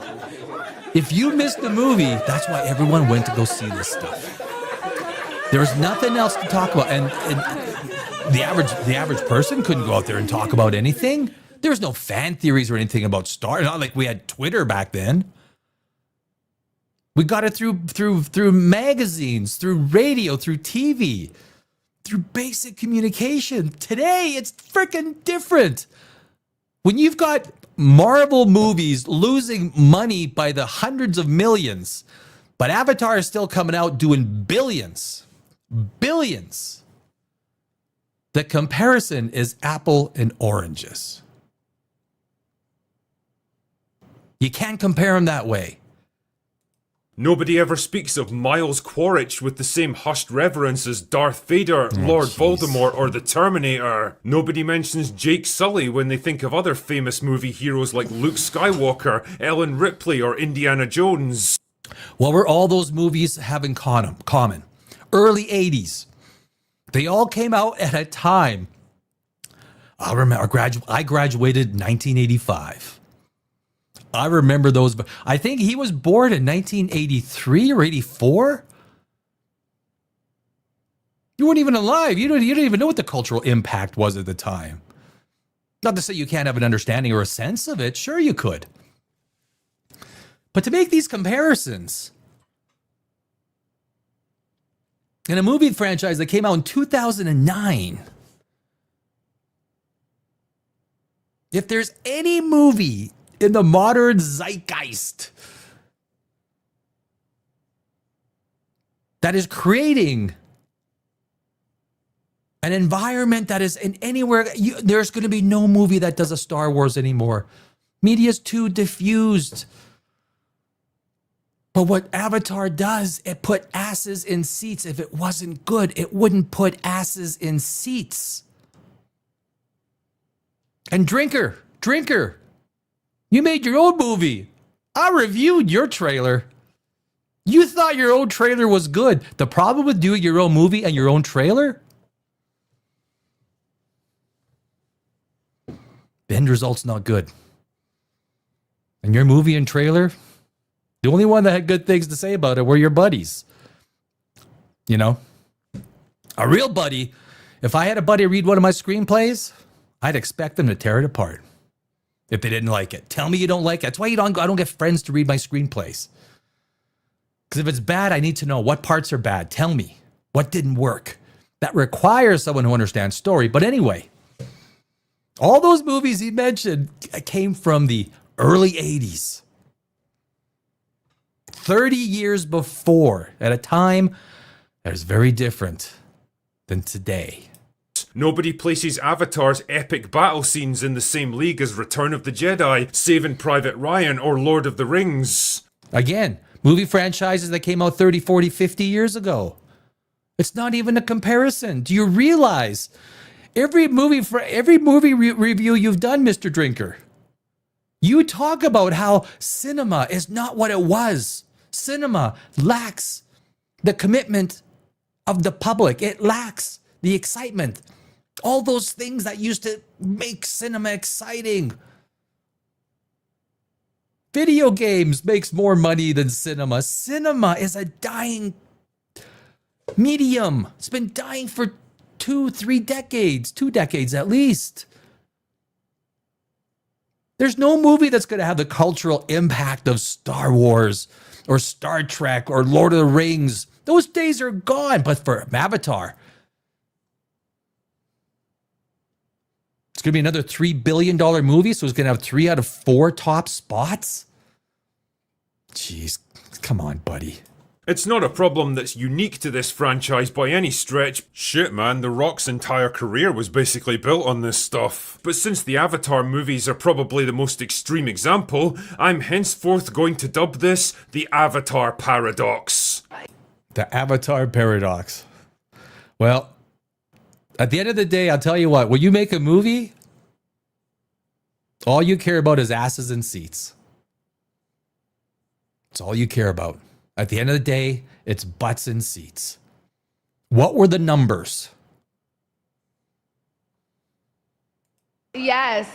If you missed the movie, that's why everyone went to go see this stuff. There was nothing else to talk about, and the average person couldn't go out there and talk about anything. There was no fan theories or anything about Star. Not like we had Twitter back then. We got it through magazines, through radio, through TV, through basic communication. Today, it's freaking different. When you've got Marvel movies losing money by the hundreds of millions, but Avatar is still coming out doing billions. Billions. The comparison is apple and oranges. You can't compare them that way. Nobody ever speaks of Miles Quaritch with the same hushed reverence as Darth Vader, Lord Voldemort, or the Terminator. Nobody mentions Jake Sully when they think of other famous movie heroes like Luke Skywalker, Ellen Ripley, or Indiana Jones. What were all those movies have in common? Early 80s. They all came out at a time. I remember I graduated in 1985. I remember those. I think he was born in 1983 or 84. You weren't even alive. You didn't even know what the cultural impact was at the time. Not to say you can't have an understanding or a sense of it. Sure, you could. But to make these comparisons in a movie franchise that came out in 2009, if there's any movie in the modern zeitgeist that is creating an environment that is in anywhere, there's going to be no movie that does a Star Wars anymore. Media's too diffused. But what Avatar does, it put asses in seats. If it wasn't good, it wouldn't put asses in seats. And Drinker, you made your own movie. I reviewed your trailer. You thought your own trailer was good. The problem with doing your own movie and your own trailer? The end result's not good. And your movie and trailer, the only one that had good things to say about it were your buddies. You know? A real buddy, if I had a buddy read one of my screenplays, I'd expect them to tear it apart if they didn't like it. Tell me you don't like it. That's why I don't get friends to read my screenplays. Because if it's bad, I need to know what parts are bad. Tell me what didn't work. That requires someone who understands story. But anyway, all those movies he mentioned came from the early 80s. 30 years before, at a time that is very different than today. Nobody places Avatar's epic battle scenes in the same league as Return of the Jedi, Saving Private Ryan, or Lord of the Rings. Again, movie franchises that came out 30, 40, 50 years ago. It's not even a comparison. Do you realize every movie review you've done, Mr. Drinker, you talk about how cinema is not what it was. Cinema lacks the commitment of the public. It lacks the excitement. All those things that used to make cinema exciting. Video games makes more money than cinema. Cinema is a dying medium. It's been dying for 2 decades at least. There's no movie that's going to have the cultural impact of Star Wars or Star Trek or Lord of the Rings. Those days are gone. But for Avatar, it's going to be another $3 billion movie, so it's going to have 3 out of 4 top spots? Jeez, come on, buddy. It's not a problem that's unique to this franchise by any stretch. Shit, man, The Rock's entire career was basically built on this stuff. But since the Avatar movies are probably the most extreme example, I'm henceforth going to dub this the Avatar Paradox. The Avatar Paradox. Well, at the end of the day, I'll tell you what, when you make a movie, all you care about is asses and seats. It's all you care about. At the end of the day, it's butts and seats. What were the numbers? Yes.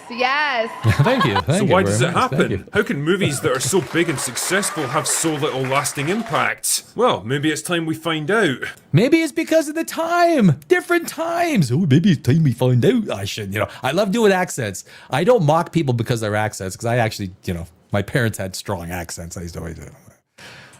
Thank you. So why does it happen? How can movies that are so big and successful have so little lasting impact? Well, maybe it's time we find out. Maybe it's because of the time. Different times. Oh, maybe it's time we find out. I love doing accents. I don't mock people because of their accents, because I actually, my parents had strong accents. I used to always do it.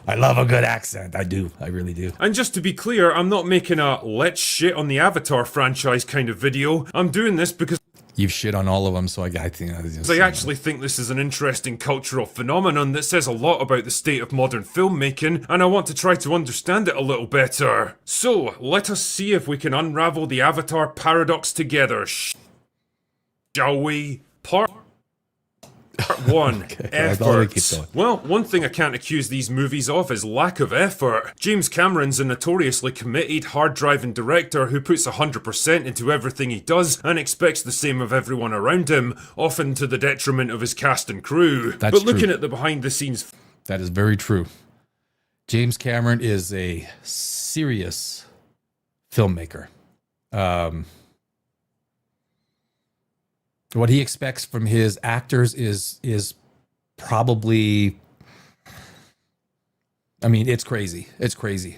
I love a good accent. I do. I really do. And just to be clear, I'm not making a let's shit on the Avatar franchise kind of video. I'm doing this because You've shit on all of them, so I think... I actually think this is an interesting cultural phenomenon that says a lot about the state of modern filmmaking, and I want to try to understand it a little better. So, let us see if we can unravel the Avatar paradox together, shall we? Part 1. Okay, Efforts. Well, one thing I can't accuse these movies of is lack of effort. James Cameron's a notoriously committed, hard-driving director who puts 100% into everything he does and expects the same of everyone around him, often to the detriment of his cast and crew. That's but looking true. at the behind-the-scenes... That is very true. James Cameron is a serious filmmaker. What he expects from his actors is probably, it's crazy. It's crazy.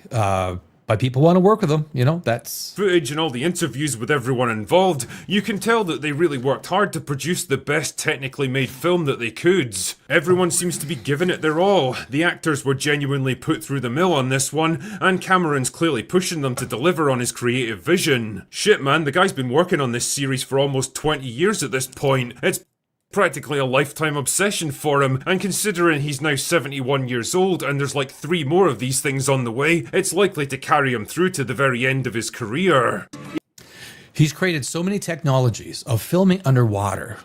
But people want to work with him, that's... Footage and all the interviews with everyone involved, you can tell that they really worked hard to produce the best technically made film that they could. Everyone seems to be giving it their all. The actors were genuinely put through the mill on this one, and Cameron's clearly pushing them to deliver on his creative vision. Shit, man, the guy's been working on this series for almost 20 years at this point. It's practically a lifetime obsession for him, and considering he's now 71 years old and there's like 3 more of these things on the way, it's likely to carry him through to the very end of his career. He's created so many technologies of filming underwater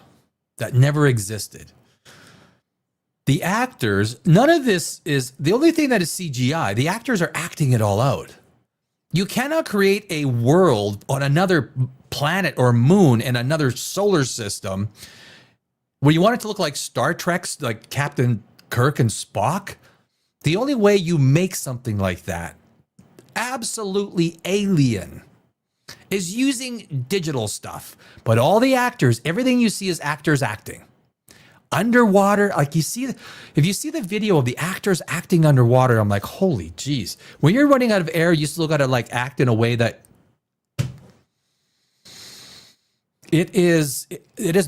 that never existed. The actors, none of this is, the only thing that is CGI, the actors are acting it all out. You cannot create a world on another planet or moon in another solar system when you want it to look like Star Trek's, like Captain Kirk and Spock. The only way you make something like that, absolutely alien, is using digital stuff. But all the actors, everything you see is actors acting. Underwater, like you see, if you see the video of the actors acting underwater, I'm like, holy jeez. When you're running out of air, you still got to like act in a way that it is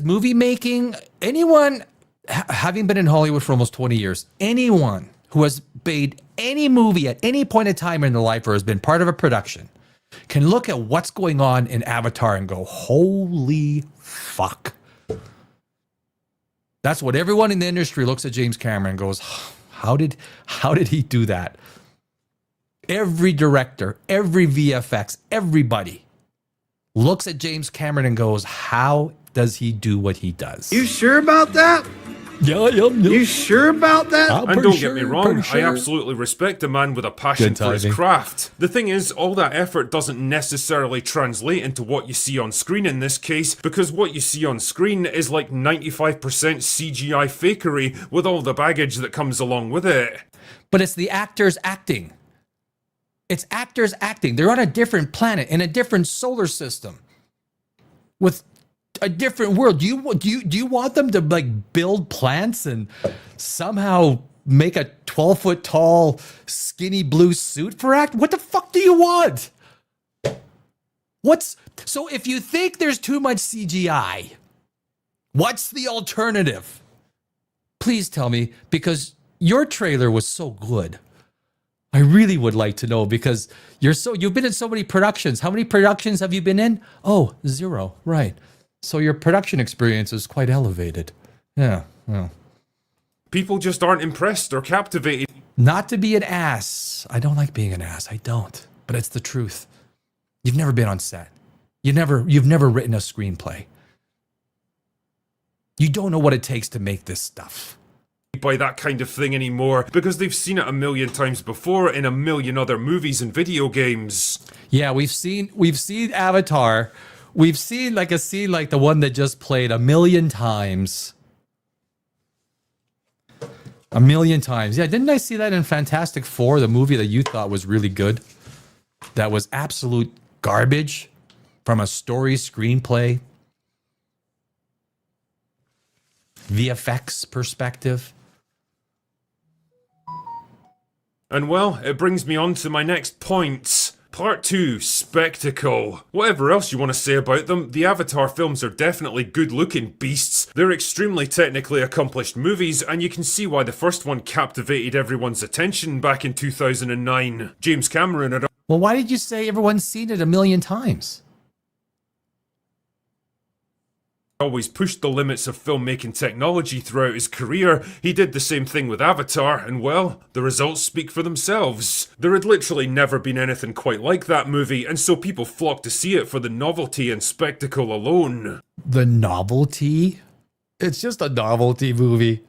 movie making. Anyone having been in Hollywood for almost 20 years, anyone who has made any movie at any point in time in their life or has been part of a production can look at what's going on in Avatar and go, holy fuck. That's what everyone in the industry looks at James Cameron and goes, how did he do that? Every director, every VFX, everybody looks at James Cameron and goes, how does he do what he does? You sure about that? Yeah. You sure about that? And don't get me wrong, I absolutely respect a man with a passion for his craft. The thing is, all that effort doesn't necessarily translate into what you see on screen in this case, because what you see on screen is like 95% CGI fakery with all the baggage that comes along with it. But it's the actors acting. It's actors acting. They're on a different planet, in a different solar system, with a different world. Do you want them to like build plants and somehow make a 12-foot tall skinny blue suit for act? What the fuck do you want? So if you think there's too much CGI, what's the alternative? Please tell me, because your trailer was so good. I really would like to know, because you've been in so many productions. How many productions have you been in? Oh, 0. Right. So your production experience is quite elevated. Yeah, well. People just aren't impressed or captivated. Not to be an ass. I don't like being an ass. I don't. But it's the truth. You've never been on set. You've never written a screenplay. You don't know what it takes to make this stuff. By that kind of thing anymore, because they've seen it a million times before in a million other movies and video games. Yeah, we've seen Avatar. We've seen like a scene like the one that just played 1,000,000 times. 1,000,000 times. Yeah, didn't I see that in Fantastic Four, the movie that you thought was really good? That was absolute garbage from a story, screenplay, VFX perspective. And well, it brings me on to my next point. Part 2, Spectacle. Whatever else you want to say about them, the Avatar films are definitely good-looking beasts. They're extremely technically accomplished movies, and you can see why the first one captivated everyone's attention back in 2009. James Cameron had Well, why did you say everyone's seen it 1,000,000 times? always pushed the limits of filmmaking technology throughout his career. He did the same thing with Avatar, and well, the results speak for themselves. There had literally never been anything quite like that movie, and so people flocked to see it for the novelty and spectacle alone. The novelty? It's just a novelty movie.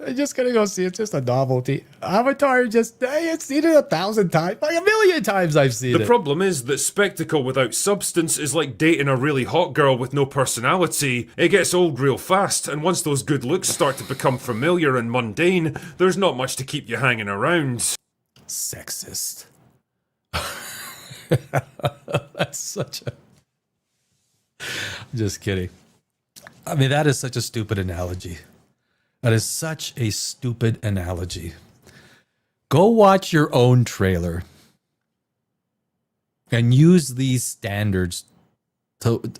I'm just gonna go see it. It's just a novelty. Avatar, I've seen it 1,000 times. Like 1,000,000 times I've seen it. The problem is that spectacle without substance is like dating a really hot girl with no personality. It gets old real fast, and once those good looks start to become familiar and mundane, there's not much to keep you hanging around. Sexist. That's such a... I'm just kidding. I mean, that is such a stupid analogy. That is such a stupid analogy. Go watch your own trailer and use these standards to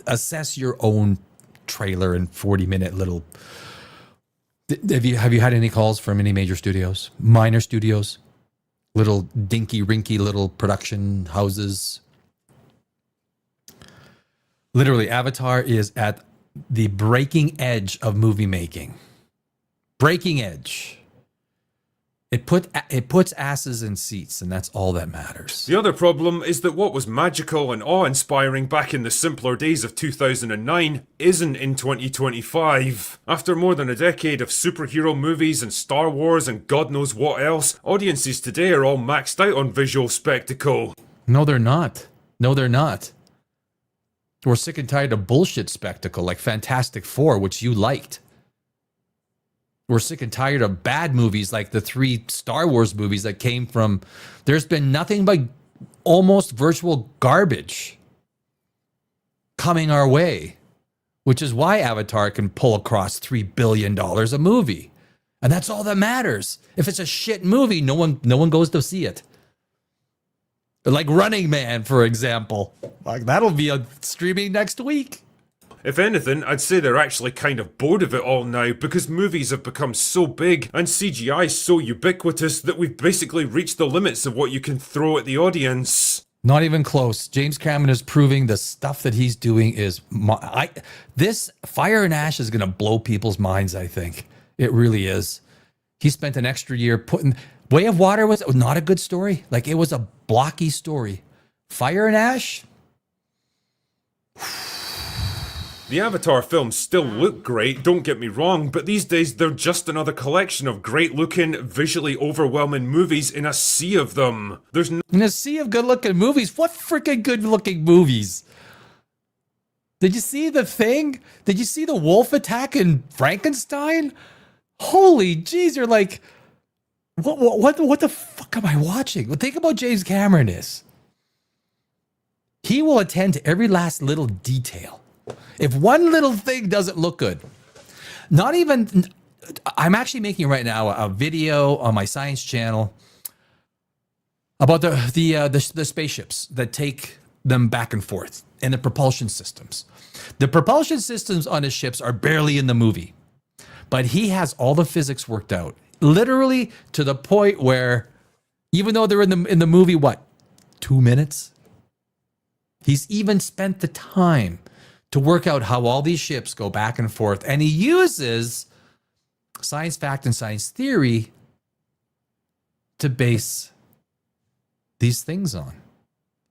assess your own trailer in 40-minute little... Have you had any calls from any major studios? Minor studios? Little dinky-rinky little production houses? Literally, Avatar is at the breaking edge of movie making. Breaking edge. It puts asses in seats, and that's all that matters. The other problem is that what was magical and awe-inspiring back in the simpler days of 2009 isn't in 2025. After more than a decade of superhero movies and Star Wars and God knows what else, audiences today are all maxed out on visual spectacle. No, they're not. No, they're not. We're sick and tired of bullshit spectacle like Fantastic Four, which you liked. We're sick and tired of bad movies like the 3 Star Wars movies that came from. There's been nothing but almost virtual garbage coming our way, which is why Avatar can pull across $3 billion a movie. And that's all that matters. If it's a shit movie, no one goes to see it. Like Running Man, for example. Like that'll be streaming next week. If anything, I'd say they're actually kind of bored of it all now because movies have become so big and CGI so ubiquitous that we've basically reached the limits of what you can throw at the audience. Not even close. James Cameron is proving the stuff that he's doing is... This Fire and Ash is going to blow people's minds, I think. It really is. He spent an extra year putting... Way of Water was not a good story. Like, it was a blocky story. Fire and Ash... The Avatar films still look great, don't get me wrong, but these days they're just another collection of great-looking, visually overwhelming movies in a sea of them. There's no... In a sea of good-looking movies? What freaking good-looking movies? Did you see The Thing? Did you see the wolf attack in Frankenstein? Holy jeez, you're like, what the fuck am I watching? Well, think about James Cameron is. He will attend to every last little detail. If one little thing doesn't look good, not even, I'm actually making right now a video on my science channel about the spaceships that take them back and forth and the propulsion systems. The propulsion systems on his ships are barely in the movie, but he has all the physics worked out, literally to the point where, even though they're in the movie, 2 minutes? He's even spent the time to work out how all these ships go back and forth. And he uses science fact and science theory to base these things on.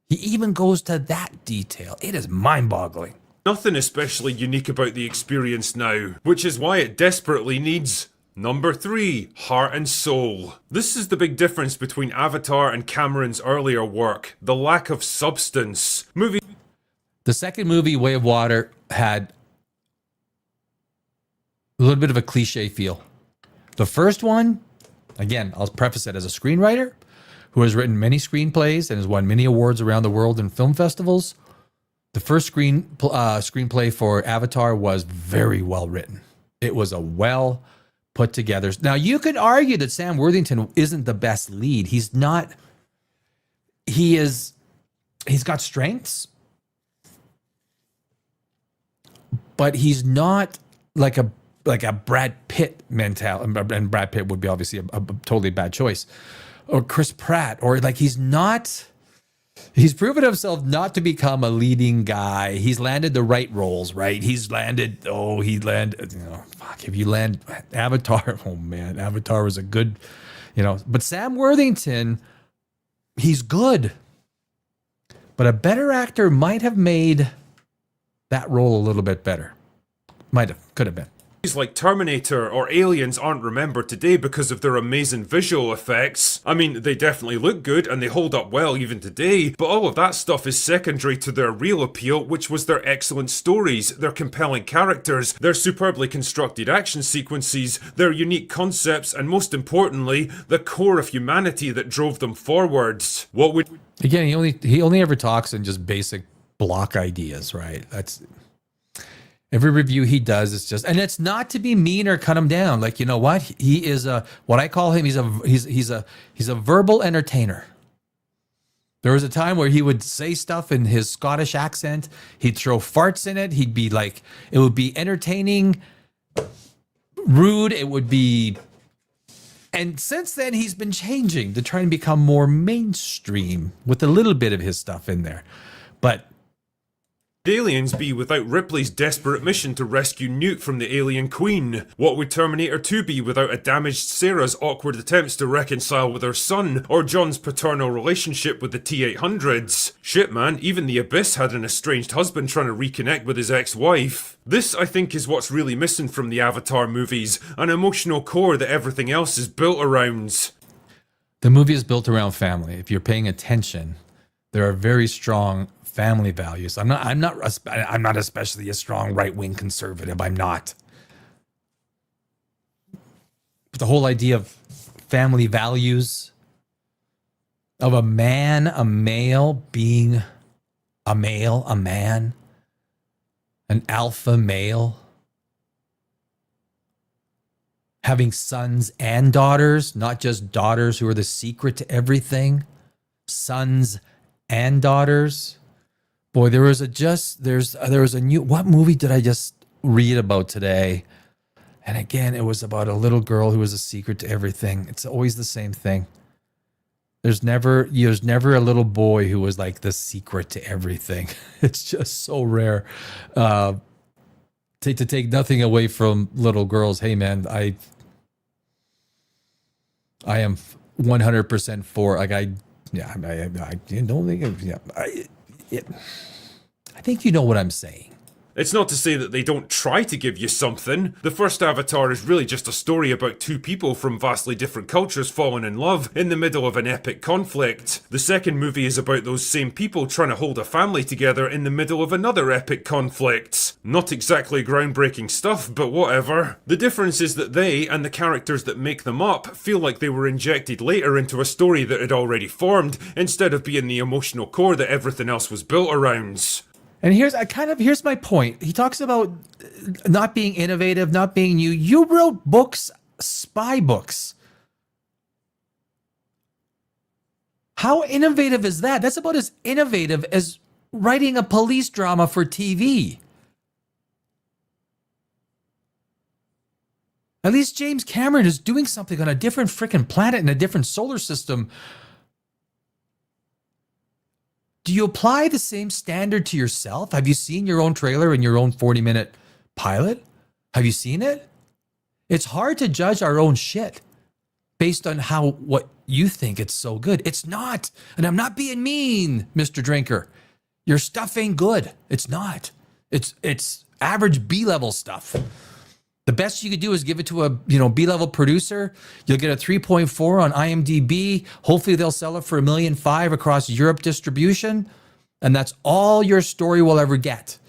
He even goes to that detail. It is mind-boggling. Nothing especially unique about the experience now, which is why it desperately needs... Number 3, Heart and Soul. This is the big difference between Avatar and Cameron's earlier work. The lack of substance. The second movie, Way of Water, had a little bit of a cliche feel. The first one, again, I'll preface it as a screenwriter who has written many screenplays and has won many awards around the world in film festivals. The first screenplay for Avatar was very well written. It was a well put together. Now, you could argue that Sam Worthington isn't the best lead. He's not. He's got strengths, but he's not like a Brad Pitt mentality, and Brad Pitt would be obviously a totally bad choice, or Chris Pratt, or like he's proven himself not to become a leading guy. He's landed the right roles, right? If you land Avatar, oh man, Avatar was a good, but Sam Worthington, he's good, but a better actor might have made that role a little bit better. Could have been. Movies like Terminator or Aliens aren't remembered today because of their amazing visual effects. I mean, they definitely look good and they hold up well even today, but all of that stuff is secondary to their real appeal, which was their excellent stories, their compelling characters, their superbly constructed action sequences, their unique concepts, and most importantly, the core of humanity that drove them forwards. Again, he only ever talks in just basic block ideas, right? That's every review he does is just, and it's not to be mean or cut him down. Like, you know what? He is what I call him. He's a verbal entertainer. There was a time where he would say stuff in his Scottish accent. He'd throw farts in it. He'd be like, it would be entertaining, rude. It would be, and since then he's been changing to try and become more mainstream with a little bit of his stuff in there, but. Aliens be without Ripley's desperate mission to rescue Newt from the alien queen? What would Terminator 2 be without a damaged Sarah's awkward attempts to reconcile with her son, or John's paternal relationship with the T-800s? Shit man, even the Abyss had an estranged husband trying to reconnect with his ex-wife. This, I think, is what's really missing from the Avatar movies, an emotional core that everything else is built around. The movie is built around family. If you're paying attention, there are very strong family values. I'm not especially a strong right-wing conservative. I'm not. the whole idea of family values, of a male being a man, an alpha male, having sons and daughters, not just daughters who are the secret to everything, sons and daughters. Boy, there was a new, what movie did I just read about today? And again, it was about a little girl who was a secret to everything. It's always the same thing. There's never a little boy who was like the secret to everything. It's just so rare. To take nothing away from little girls. Hey man, I am 100% for, like, I don't think, I think you know what I'm saying. It's not to say that they don't try to give you something. The first Avatar is really just a story about two people from vastly different cultures falling in love in the middle of an epic conflict. The second movie is about those same people trying to hold a family together in the middle of another epic conflict. Not exactly groundbreaking stuff, but whatever. The difference is that they, and the characters that make them up, feel like they were injected later into a story that had already formed, instead of being the emotional core that everything else was built around. And here's my point. He talks about not being innovative, not being new. You wrote books, spy books. How innovative is that? That's about as innovative as writing a police drama for TV. At least James Cameron is doing something on a different freaking planet in a different solar system. Do you apply the same standard to yourself? Have you seen your own trailer and your own 40-minute pilot? Have you seen it? It's hard to judge our own shit based on what you think it's so good. It's not. And I'm not being mean, Mr. Drinker. Your stuff ain't good. It's not. It's average B-level stuff. The best you could do is give it to a B-level producer. You'll get a 3.4 on IMDb. Hopefully they'll sell it for $1.5 million across Europe distribution. And that's all your story will ever get.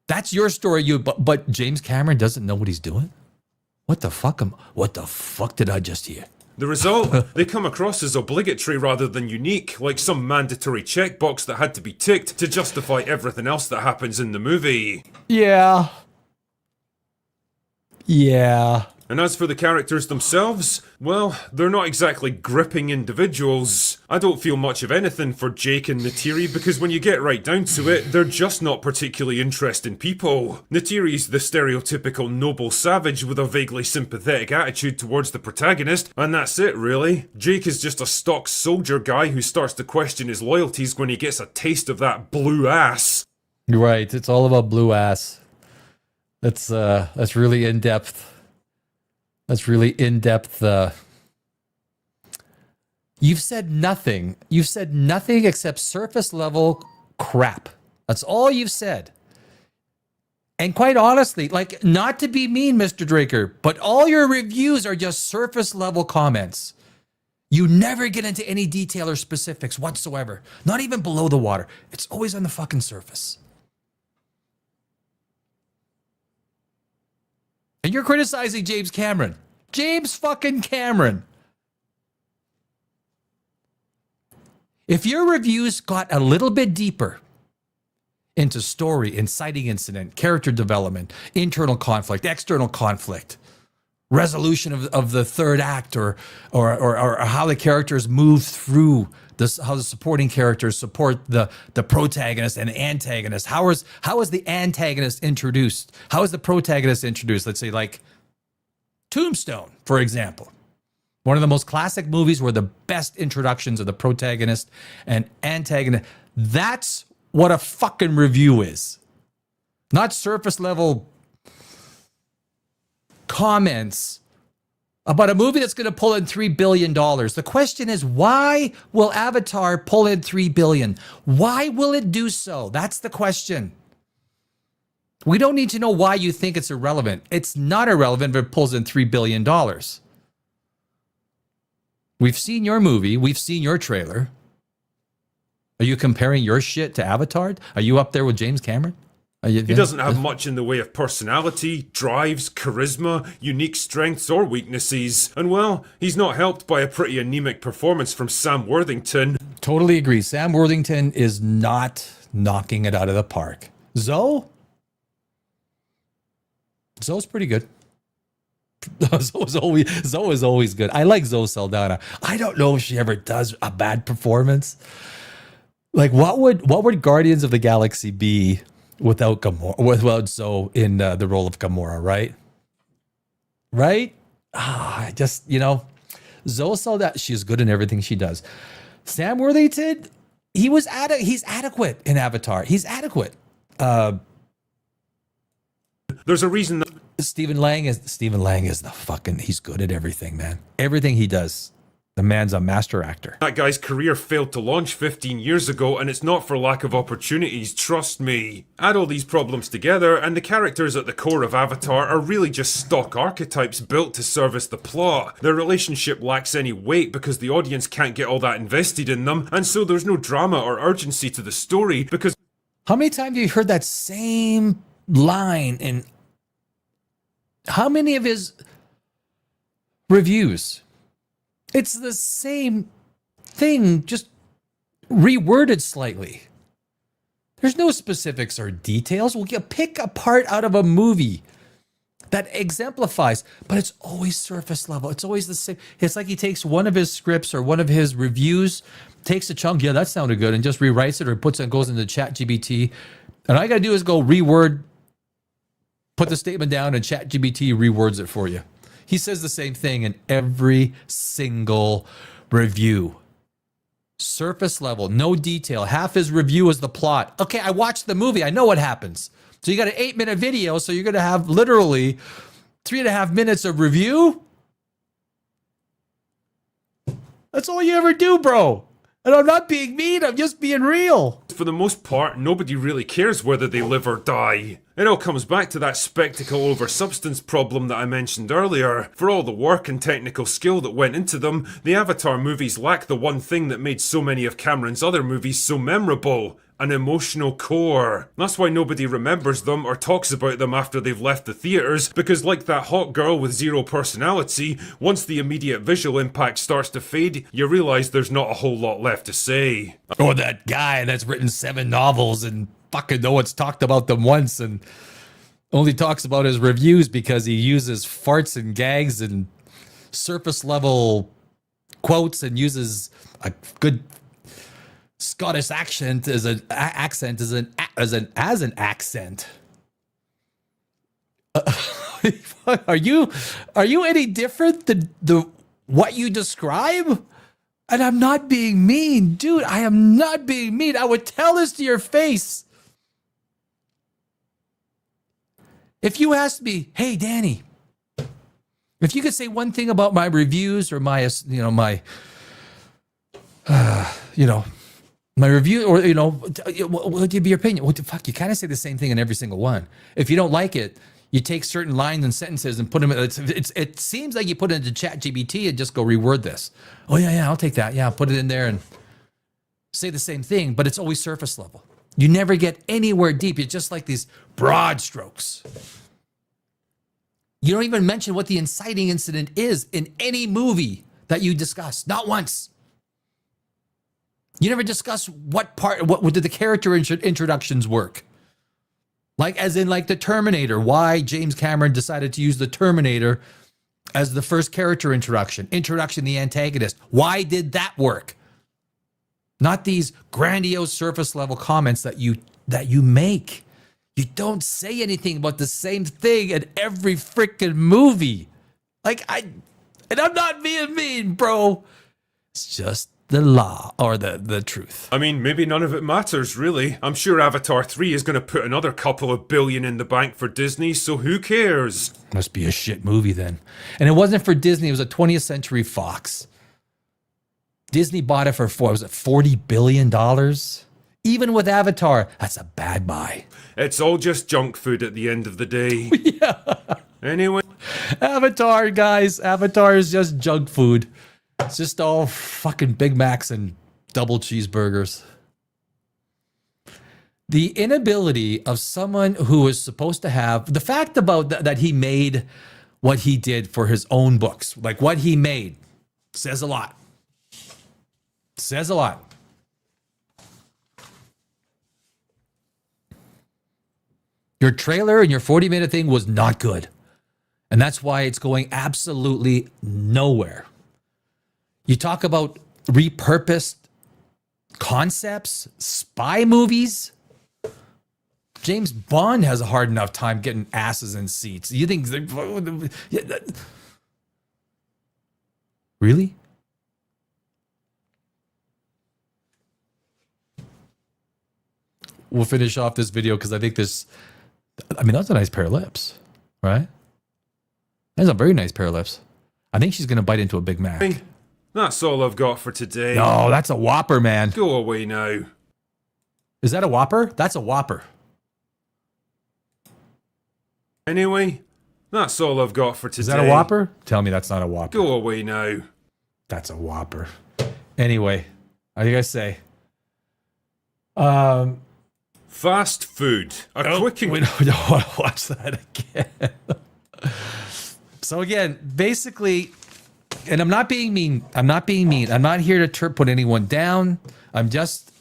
That's your story. But James Cameron doesn't know what he's doing? What the fuck did I just hear? The result, they come across as obligatory rather than unique, like some mandatory checkbox that had to be ticked to justify everything else that happens in the movie. Yeah. And as for the characters themselves, well, they're not exactly gripping individuals. I don't feel much of anything for Jake and Neytiri because when you get right down to it, they're just not particularly interesting people. Neytiri's the stereotypical noble savage with a vaguely sympathetic attitude towards the protagonist, and that's it really. Jake is just a stock soldier guy who starts to question his loyalties when he gets a taste of that blue ass. Right, it's all about blue ass. That's really in-depth. That's really in-depth. You've said nothing. You've said nothing except surface level crap. That's all you've said. And quite honestly, like, not to be mean, Mr. Draker, but all your reviews are just surface level comments. You never get into any detail or specifics whatsoever. Not even below the water. It's always on the fucking surface. And you're criticizing James Cameron. James fucking Cameron. If your reviews got a little bit deeper into story, inciting incident, character development, internal conflict, external conflict, resolution of the third act, or how the characters move through this, how the supporting characters support the protagonist and the antagonist. How is the antagonist introduced? How is the protagonist introduced? Let's say like Tombstone, for example. One of the most classic movies where the best introductions of the protagonist and antagonist. That's what a fucking review is. Not surface level comments about a movie that's going to pull in $3 billion. The question is, why will Avatar pull in $3 billion? Why will it do so? That's the question. We don't need to know why you think it's irrelevant. It's not irrelevant if it pulls in $3 billion. We've seen your movie. We've seen your trailer. Are you comparing your shit to Avatar? Are you up there with James Cameron? He doesn't have much in the way of personality, drives, charisma, unique strengths or weaknesses. And well, he's not helped by a pretty anemic performance from Sam Worthington. Totally agree. Sam Worthington is not knocking it out of the park. Zoe's pretty good. Zoe is always good. I like Zoe Saldana. I don't know if she ever does a bad performance. Like, what would Guardians of the Galaxy be without Gamora, without Zoe in the role of Gamora, right? Right? I just, Zoe Saldana, she's good in everything she does. Sam Worthington, he's adequate in Avatar. He's adequate. There's a reason that Stephen Lang is he's good at everything, man. Everything he does. The man's a master actor. that guy's career failed to launch 15 years ago, and it's not for lack of opportunities, trust me. Add all these problems together, and the characters at the core of Avatar are really just stock archetypes built to service the plot. Their relationship lacks any weight because the audience can't get all that invested in them, and so there's no drama or urgency to the story because... How many times have you heard that same line in how many of his reviews? It's the same thing, just reworded slightly. There's no specifics or details. We'll pick a part out of a movie that exemplifies, but it's always surface level. It's always the same. It's like he takes one of his scripts or one of his reviews, takes a chunk, yeah, that sounded good, and just rewrites it or goes into ChatGPT. And all I got to do is go reword, put the statement down, and ChatGPT rewords it for you. He says the same thing in every single review. Surface level, no detail. Half his review is the plot. Okay, I watched the movie. I know what happens. So you got an 8-minute video, so you're going to have literally 3.5 minutes of review? That's all you ever do, bro. And I'm not being mean, I'm just being real. for the most part, nobody really cares whether they live or die. It all comes back to that spectacle over substance problem that I mentioned earlier. For all the work and technical skill that went into them, the Avatar movies lack the one thing that made so many of Cameron's other movies so memorable: an emotional core. That's why nobody remembers them or talks about them after they've left the theatres, because like that hot girl with zero personality, once the immediate visual impact starts to fade, you realise there's not a whole lot left to say. Or that guy that's written 7 novels and fucking no one's talked about them once and only talks about his reviews because he uses farts and gags and surface level quotes and uses a good Scottish accent as an accent. Are you any different than what you describe? And I'm not being mean, dude. I am not being mean. I would tell this to your face. If you asked me, hey, Danny, if you could say one thing about my reviews or my review, or, what would be your opinion? What the fuck? You kind of say the same thing in every single one. If you don't like it, you take certain lines and sentences and put them, it seems like you put it into ChatGPT and just go reword this. Oh, yeah, I'll take that. Yeah, I'll put it in there and say the same thing, but it's always surface level. You never get anywhere deep. It's just like these broad strokes. You don't even mention what the inciting incident is in any movie that you discuss. Not once. You never discuss what did the character introductions work? Like, as in like the Terminator, why James Cameron decided to use the Terminator as the first character introduction the antagonist. Why did that work? Not these grandiose surface level comments that you make. You don't say anything about the same thing in every freaking movie. And I'm not being mean, bro. It's just the law, or the truth. I mean, maybe none of it matters, really. I'm sure Avatar 3 is going to put another couple of billion in the bank for Disney, so who cares? Must be a shit movie then. And it wasn't for Disney, it was a 20th Century Fox. Disney bought it for $40 billion? Even with Avatar, that's a bad buy. It's all just junk food at the end of the day. Yeah. Anyway. Avatar, guys. Avatar is just junk food. It's just all fucking Big Macs and double cheeseburgers. The inability of someone who is supposed to have the fact about that he made what he did for his own books, like what he made, says a lot. Says a lot. Your trailer and your 40-minute thing was not good. And that's why it's going absolutely nowhere. You talk about repurposed concepts, spy movies. James Bond has a hard enough time getting asses in seats. You think... Really? We'll finish off this video because I think this... I mean, that's a nice pair of lips, right? That's a very nice pair of lips. I think she's going to bite into a Big Mac. Hey, that's all I've got for today. No, that's a Whopper, man. Go away now. Is that a Whopper? That's a Whopper. Anyway, that's all I've got for today. Is that a Whopper? Tell me that's not a Whopper. Go away now. That's a Whopper. Anyway, I think I say. Fast food. Quick and... We don't want to watch that again. So again, basically, and I'm not being mean. I'm not here to put anyone down. I'm just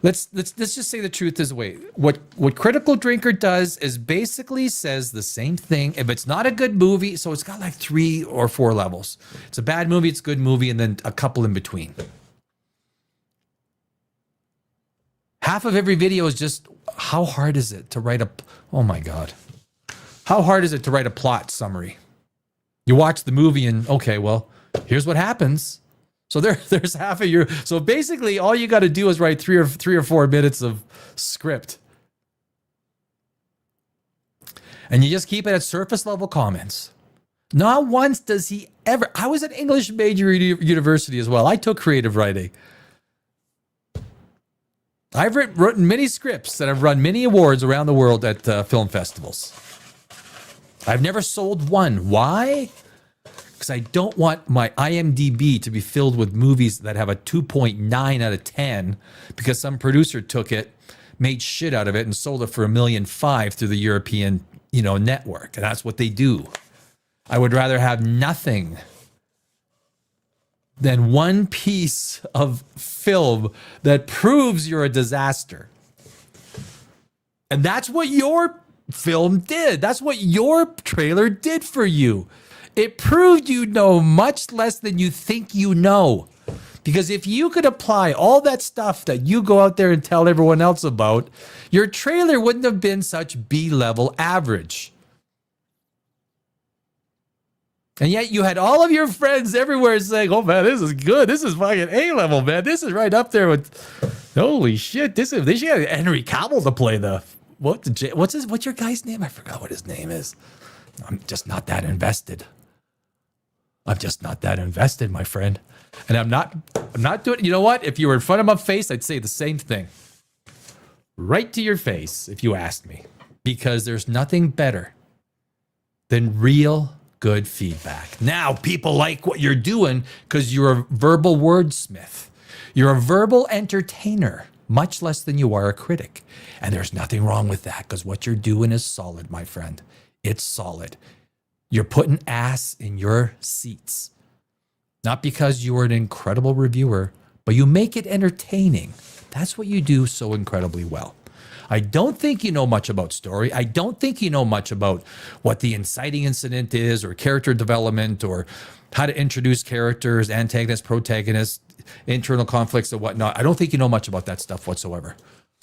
let's just say the truth is way. What Critical Drinker does is basically says the same thing. If it's not a good movie, so it's got like 3 or 4 levels. It's a bad movie, it's a good movie, and then a couple in between. Half of every video is just how hard is it to write a... Oh my God. How hard is it to write a plot summary? You watch the movie and, okay, well, here's what happens. So there's half of your... So basically all you got to do is write 3 or 4 minutes of script. And you just keep it at surface level comments. Not once does he ever... I was an English major at university as well. I took creative writing. I've written many scripts that have run many awards around the world at film festivals. I've never sold one. Why? Because I don't want my IMDb to be filled with movies that have a 2.9 out of 10 because some producer took it, made shit out of it, and sold it for $1.5 million through the European, network. And that's what they do. I would rather have nothing than one piece of film that proves you're a disaster. And that's what your film did. That's what your trailer did for you. It proved you know much less than you think you know. Because if you could apply all that stuff that you go out there and tell everyone else about, your trailer wouldn't have been such B-level average. And yet you had all of your friends everywhere saying, oh man, this is good. This is fucking A-level, man. This is right up there with, holy shit. They should have Henry Cavill to play what's your guy's name? I forgot what his name is. I'm just not that invested. I'm just not that invested, my friend. And I'm not doing, you know what? If you were in front of my face, I'd say the same thing. Right to your face, if you asked me. Because there's nothing better than real good feedback. Now, people like what you're doing because you're a verbal wordsmith. You're a verbal entertainer, much less than you are a critic. And there's nothing wrong with that because what you're doing is solid, my friend. It's solid. You're putting ass in your seats. Not because you are an incredible reviewer, but you make it entertaining. That's what you do so incredibly well. I don't think you know much about story. I don't think you know much about what the inciting incident is or character development or how to introduce characters, antagonists, protagonists, internal conflicts and whatnot. I don't think you know much about that stuff whatsoever.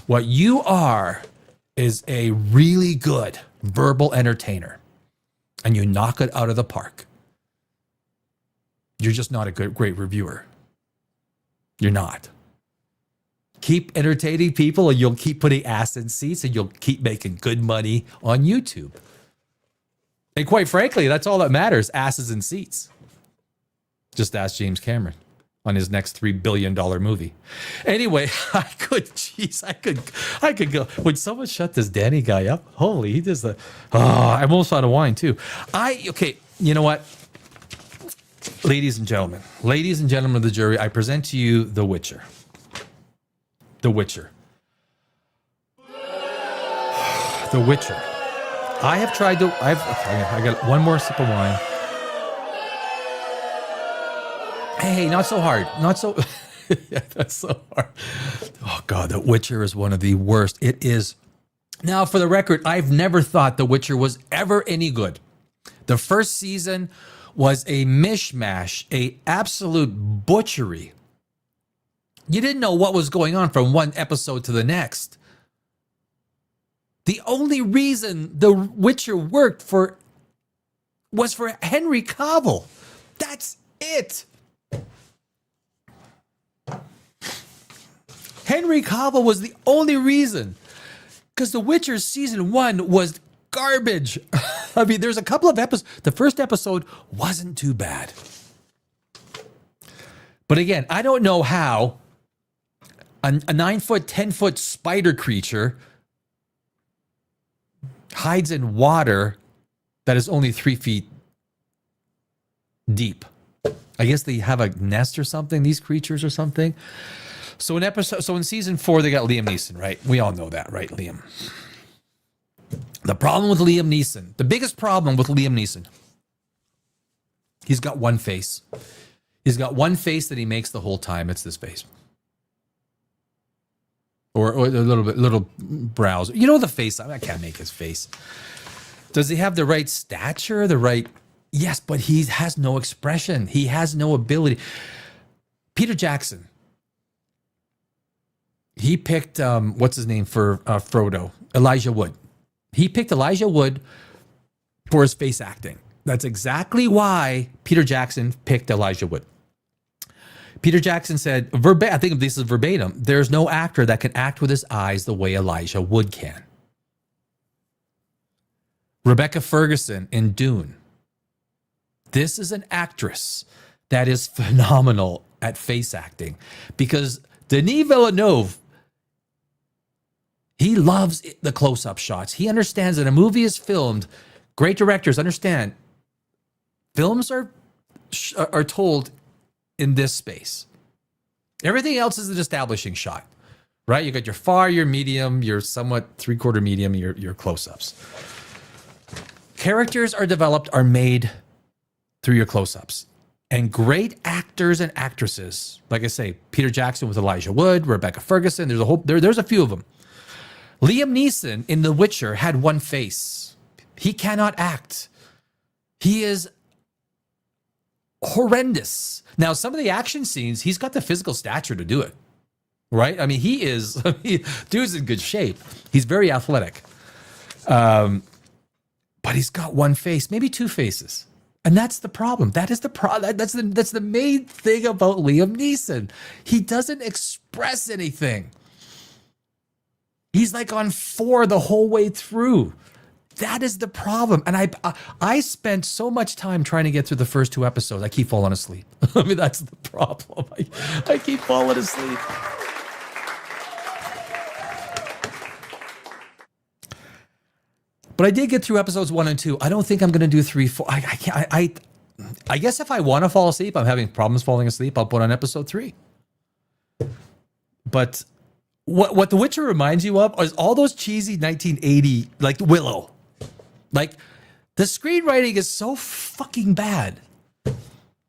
What you are is a really good verbal entertainer, and you knock it out of the park. You're just not a great reviewer. You're not. Keep entertaining people and you'll keep putting ass in seats and you'll keep making good money on YouTube. And quite frankly, that's all that matters, asses in seats. Just ask James Cameron on his next $3 billion movie. Anyway, I could go. When someone shut this Danny guy up, holy, he does I'm almost out of wine too. Okay, you know what? Ladies and gentlemen of the jury, I present to you The Witcher. The Witcher. The Witcher. I have tried to. I got one more sip of wine. Hey, not so hard. Not so. Yeah, that's so hard. Oh God, The Witcher is one of the worst. It is. Now, for the record, I've never thought The Witcher was ever any good. The first season was a mishmash, a absolute butchery. You didn't know what was going on from one episode to the next. The only reason The Witcher worked was for Henry Cavill. That's it. Henry Cavill was the only reason. Because The Witcher season 1 was garbage. I mean, there's a couple of episodes. The first episode wasn't too bad. But again, I don't know how a 9-foot, 10-foot spider creature hides in water that is only 3 feet deep. I guess they have a nest or something, these creatures or something. So in season 4, they got Liam Neeson, right? We all know that, right, Liam? The problem with Liam Neeson, the biggest problem with Liam Neeson, he's got one face. He's got one face that he makes the whole time. It's this face. Or a little brows. You know the face. I can't make his face. Does he have the right stature? Yes, but he has no expression. He has no ability. Peter Jackson. He picked, what's his name for Frodo? Elijah Wood. He picked Elijah Wood for his face acting. That's exactly why Peter Jackson picked Elijah Wood. Peter Jackson said, I think this is verbatim, there's no actor that can act with his eyes the way Elijah Wood can. Rebecca Ferguson in Dune. This is an actress that is phenomenal at face acting because Denis Villeneuve, he loves the close-up shots. He understands that a movie is filmed. Great directors understand films are told in this space. Everything else is an establishing shot, right? You got your far, your medium, your somewhat three-quarter medium, your close-ups. Characters are developed, are made through your close-ups. And great actors and actresses, like I say, Peter Jackson with Elijah Wood, Rebecca Ferguson, there's a few of them. Liam Neeson in The Witcher had one face. He cannot act. He is horrendous. Now, some of the action scenes, he's got the physical stature to do it, right? I mean, dude's in good shape. He's very athletic. But he's got one face, maybe two faces. And that's the problem. That's the main thing about Liam Neeson. He doesn't express anything. He's like on 4 the whole way through. That is the problem. And I spent so much time trying to get through the first 2 episodes. I keep falling asleep. I mean, that's the problem. I keep falling asleep. But I did get through episodes 1 and 2. I don't think I'm going to do 3, 4. I can't. I guess if I want to fall asleep, I'm having problems falling asleep, I'll put on episode 3. But what The Witcher reminds you of is all those cheesy 1980, like Willow. Like, the screenwriting is so fucking bad.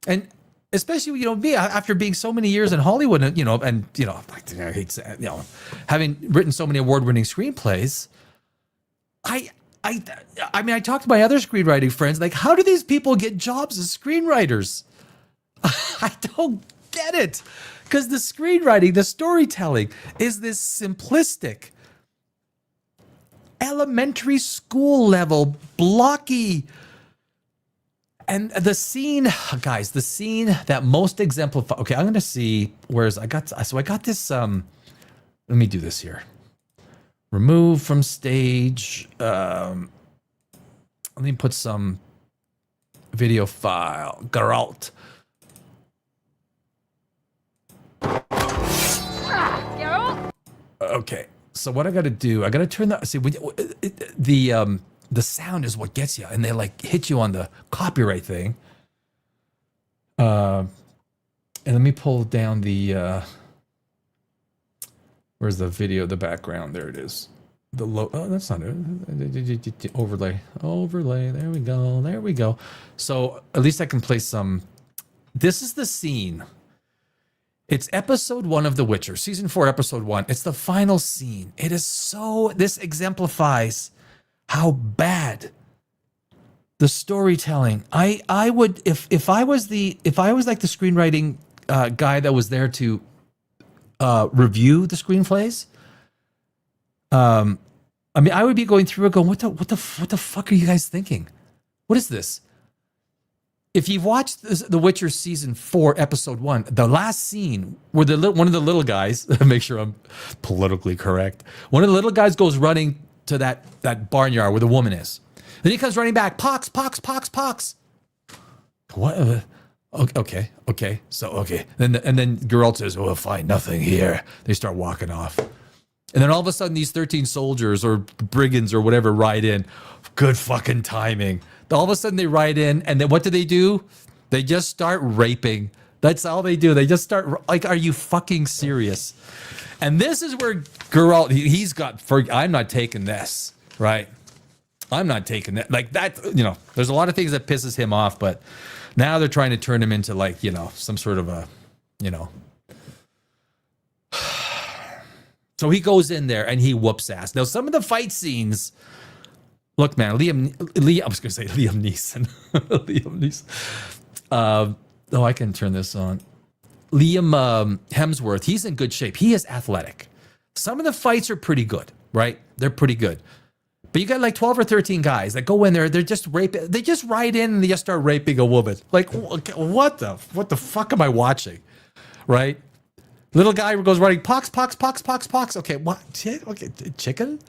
And especially, me, after being so many years in Hollywood, and I hate saying, having written so many award-winning screenplays, I mean, I talked to my other screenwriting friends, like, how do these people get jobs as screenwriters? I don't get it. Because the screenwriting, the storytelling is this simplistic, elementary school level, blocky. And the scene that most exemplifies, okay, I'm going to see, I got this, let me do this here. Remove from stage. Let me put some video file. Geralt. Okay, so what I got to do? I got to turn the the sound is what gets you, and they like hit you on the copyright thing. And let me pull down the. Where's the video? The background. There it is. the low. Oh, that's not it. Overlay. There we go. There we go. So at least I can play some. This is the scene. It's episode 1 of The Witcher, season 4, episode 1. It's the final scene. It is so. This exemplifies how bad the storytelling. I would if I was like the screenwriting guy that was there to review the screenplays. I mean, I would be going through it, going, what the fuck are you guys thinking? What is this? If you've watched The Witcher season 4, episode 1, the last scene where one of the little guys, make sure I'm politically correct, one of the little guys goes running to that barnyard where the woman is. Then he comes running back, pox. What? Okay. So, okay. And then Geralt says, oh, fine, nothing here. They start walking off. And then all of a sudden, these 13 soldiers or brigands or whatever ride in. Good fucking timing. All of a sudden, they ride in, and then what do? They just start raping. That's all they do. They just start, like, are you fucking serious? And this is where Geralt, he's got, I'm not taking this, right? I'm not taking that. Like, that, there's a lot of things that pisses him off, but now they're trying to turn him into, like, some sort of a, So he goes in there and he whoops ass. Now, some of the fight scenes, look, man, Liam I was going to say Liam Neeson. Liam Neeson. Oh, I can turn this on. Liam Hemsworth, he's in good shape. He is athletic. Some of the fights are pretty good, right? They're pretty good. But you got like 12 or 13 guys that go in there. They're just raping. They just ride in and they just start raping a woman. Like, what the fuck am I watching? Right? Little guy goes running, pox. Okay, what? Okay, chicken?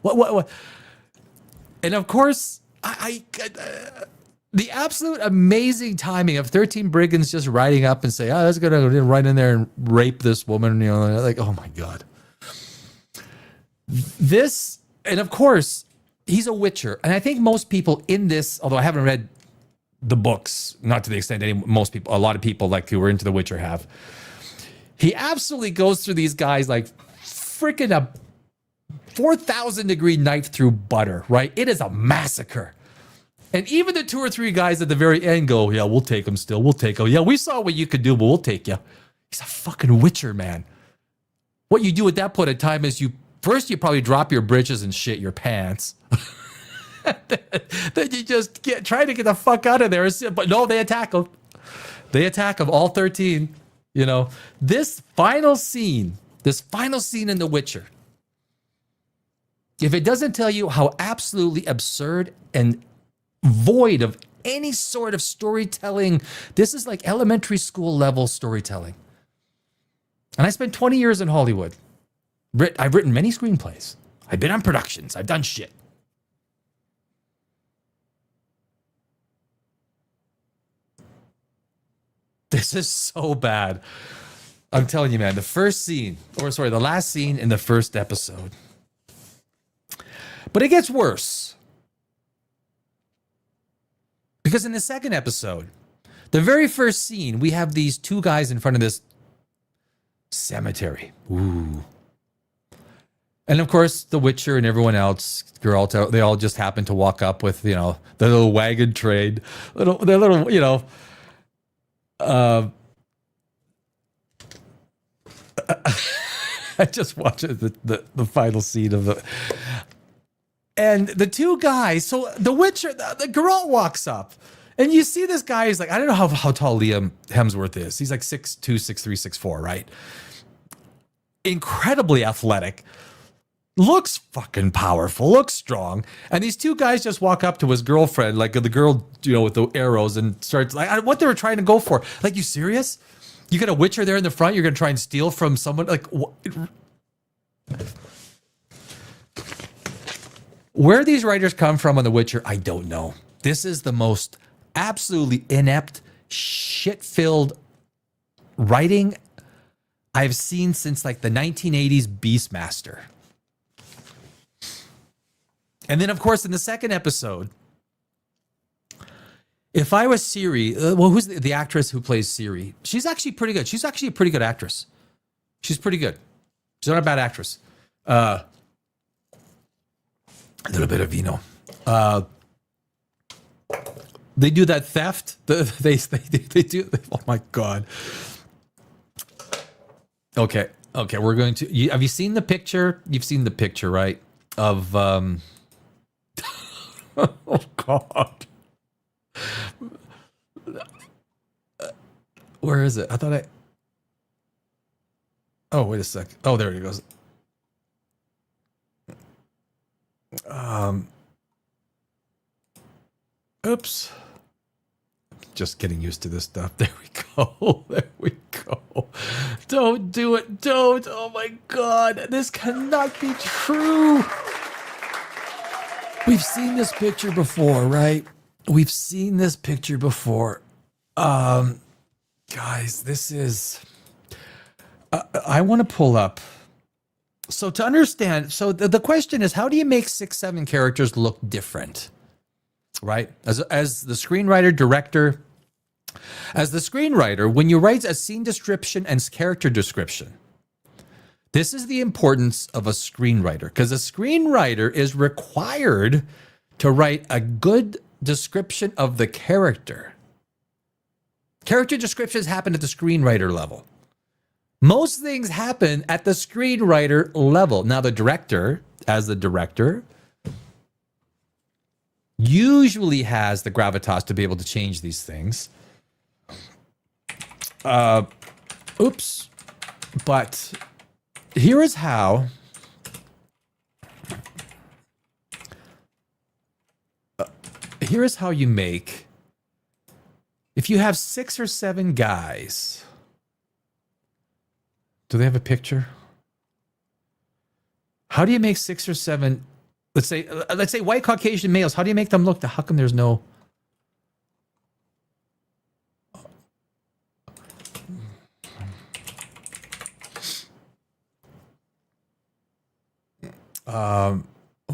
What? And of course, the absolute amazing timing of 13 brigands just riding up and say, oh, that's gonna go right in there and rape this woman. Like, oh my God. This, and of course, he's a Witcher. And I think most people in this, although I haven't read the books, not to the extent a lot of people like who are into The Witcher have, he absolutely goes through these guys like freaking a 4,000 degree knife through butter, right? It is a massacre. And even the 2 or 3 guys at the very end go, yeah, we'll take him still. We'll take him. Yeah, we saw what you could do, but we'll take you. He's a fucking Witcher, man. What you do at that point in time is you probably drop your britches and shit your pants. Then you just try to get the fuck out of there. But no, they attack him. All 13. This final scene in The Witcher, if it doesn't tell you how absolutely absurd and void of any sort of storytelling, this is like elementary school level storytelling. And I spent 20 years in Hollywood. I've written many screenplays. I've been on productions. I've done shit. This is so bad. I'm telling you, man, the last scene in the first episode. But it gets worse. Because in the second episode, the very first scene, we have these 2 guys in front of this cemetery. Ooh. And of course, the Witcher and everyone else, Geralt, they all just happen to walk up with, the little wagon train, I just watched the final scene of the, and the 2 guys. So the Witcher, the Geralt walks up, and you see this guy. He's like, I don't know how tall Liam Hemsworth is. He's like 6'2", 6'3", 6'4", right? Incredibly athletic, looks fucking powerful, looks strong. And these 2 guys just walk up to his girlfriend, like the girl, with the arrows, and starts like what they were trying to go for. Like, you serious? You got a Witcher there in the front. You're going to try and steal from someone? Like, where these writers come from on The Witcher, I don't know. This is the most absolutely inept, shit-filled writing I've seen since like the 1980s Beastmaster. And then, of course, in the second episode, if I was Ciri, who's the actress who plays Ciri? She's actually pretty good. She's actually a pretty good actress. She's pretty good. She's not a bad actress. A little bit of vino. They do that theft. They do. Oh my god. Okay. We're going to. Have you seen the picture? You've seen the picture, right? Of oh god. Where is it? I thought I. Oh, wait a sec. Oh, there it goes. Oops. Just getting used to this stuff. There we go. There we go. Don't do it. Don't. Oh my God. This cannot be true. We've seen this picture before, right? We've seen this picture before. Guys, this is... I want to pull up. So to understand, so the question is, how do you make 6, 7 characters look different? Right? As the screenwriter, director, as the screenwriter, when you write a scene description and character description, this is the importance of a screenwriter, because a screenwriter is required to write a good description of the character. Character descriptions happen at the screenwriter level. Most things happen at the screenwriter level. Now, the director, as the director, usually has the gravitas to be able to change these things. Oops. But here is how. Here is how you make. If you have 6 or 7 guys. Do they have a picture? How do you make 6 or 7? Let's say white Caucasian males. How do you make them look? How come there's no? Well,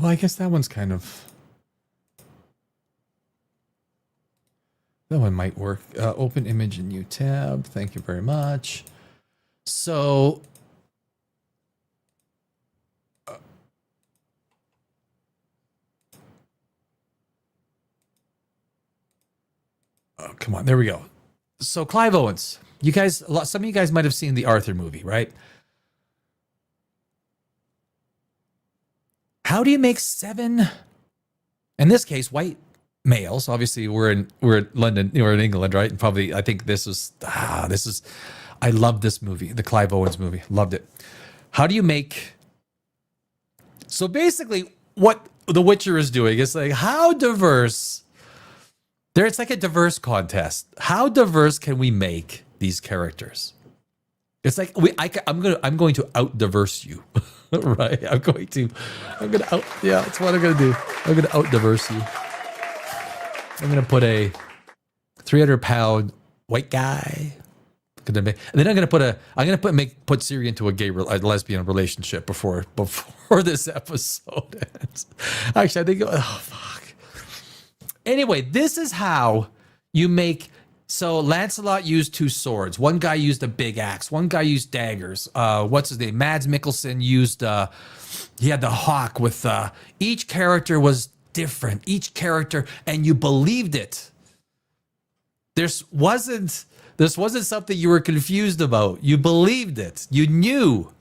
I guess that one's kind of. That one might work. Open image in new tab. Thank you very much. So. Oh, come on. There we go. So Clive Owens, you guys, some of you guys might have seen the Arthur movie, right? How do you make 7, in this case, white males? Obviously, we're in London, we're in England, right? And probably, I think this is, I love this movie, the Clive Owens movie. Loved it. How do you make, so basically what The Witcher is doing is like, how diverse, it's like a diverse contest. How diverse can we make these characters? It's like I'm going to out diverse you, right? I'm going to out. Yeah, that's what I'm going to do. I'm going to out diverse you. I'm going to put a 300-pound white guy. And then I'm going to put Siri into a lesbian relationship before this episode ends. Actually, I think. Oh fuck. Anyway, this is how you make. So Lancelot used 2 swords. One guy used a big axe. One guy used daggers. What's his name? Mads Mikkelsen used. He had the hawk with. Each character was different. Each character, and you believed it. This wasn't something you were confused about. You believed it. You knew.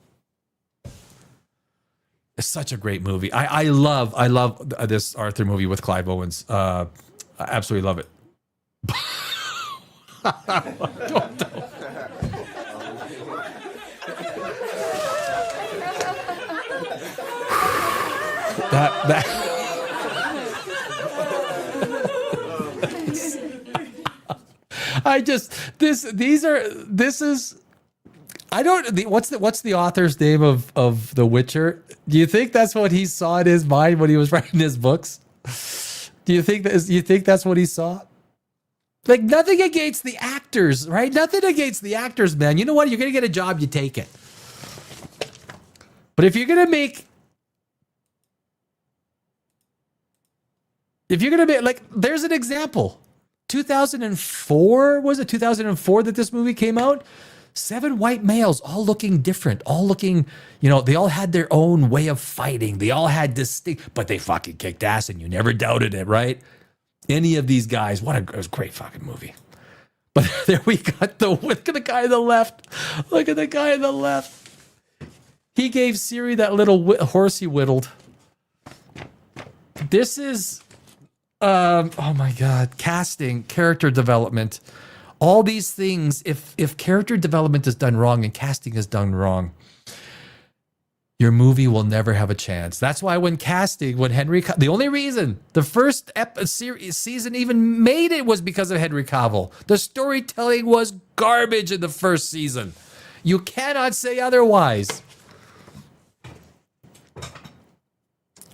It's such a great movie. I love this Arthur movie with Clive Owens. I absolutely love it. What's the author's name of The Witcher? Do you think that's what he saw in his mind when he was writing his books? Do you think that's what he saw? Like, nothing against the actors, right? Nothing against the actors, man. You know what? You're going to get a job, you take it. But if you're going to make, like, there's an example. 2004, was it 2004 that this movie came out? 7 white males, all looking different, all looking, they all had their own way of fighting. They all had distinct, but they fucking kicked ass and you never doubted it, right? Any of these guys, it was a great fucking movie. But there we got look at the guy on the left. Look at the guy on the left. He gave Siri that little horse he whittled. This is, oh my God, casting, character development. All these things, if character development is done wrong and casting is done wrong, your movie will never have a chance. That's why when the only reason the first season even made it was because of Henry Cavill. The storytelling was garbage in the first season. You cannot say otherwise.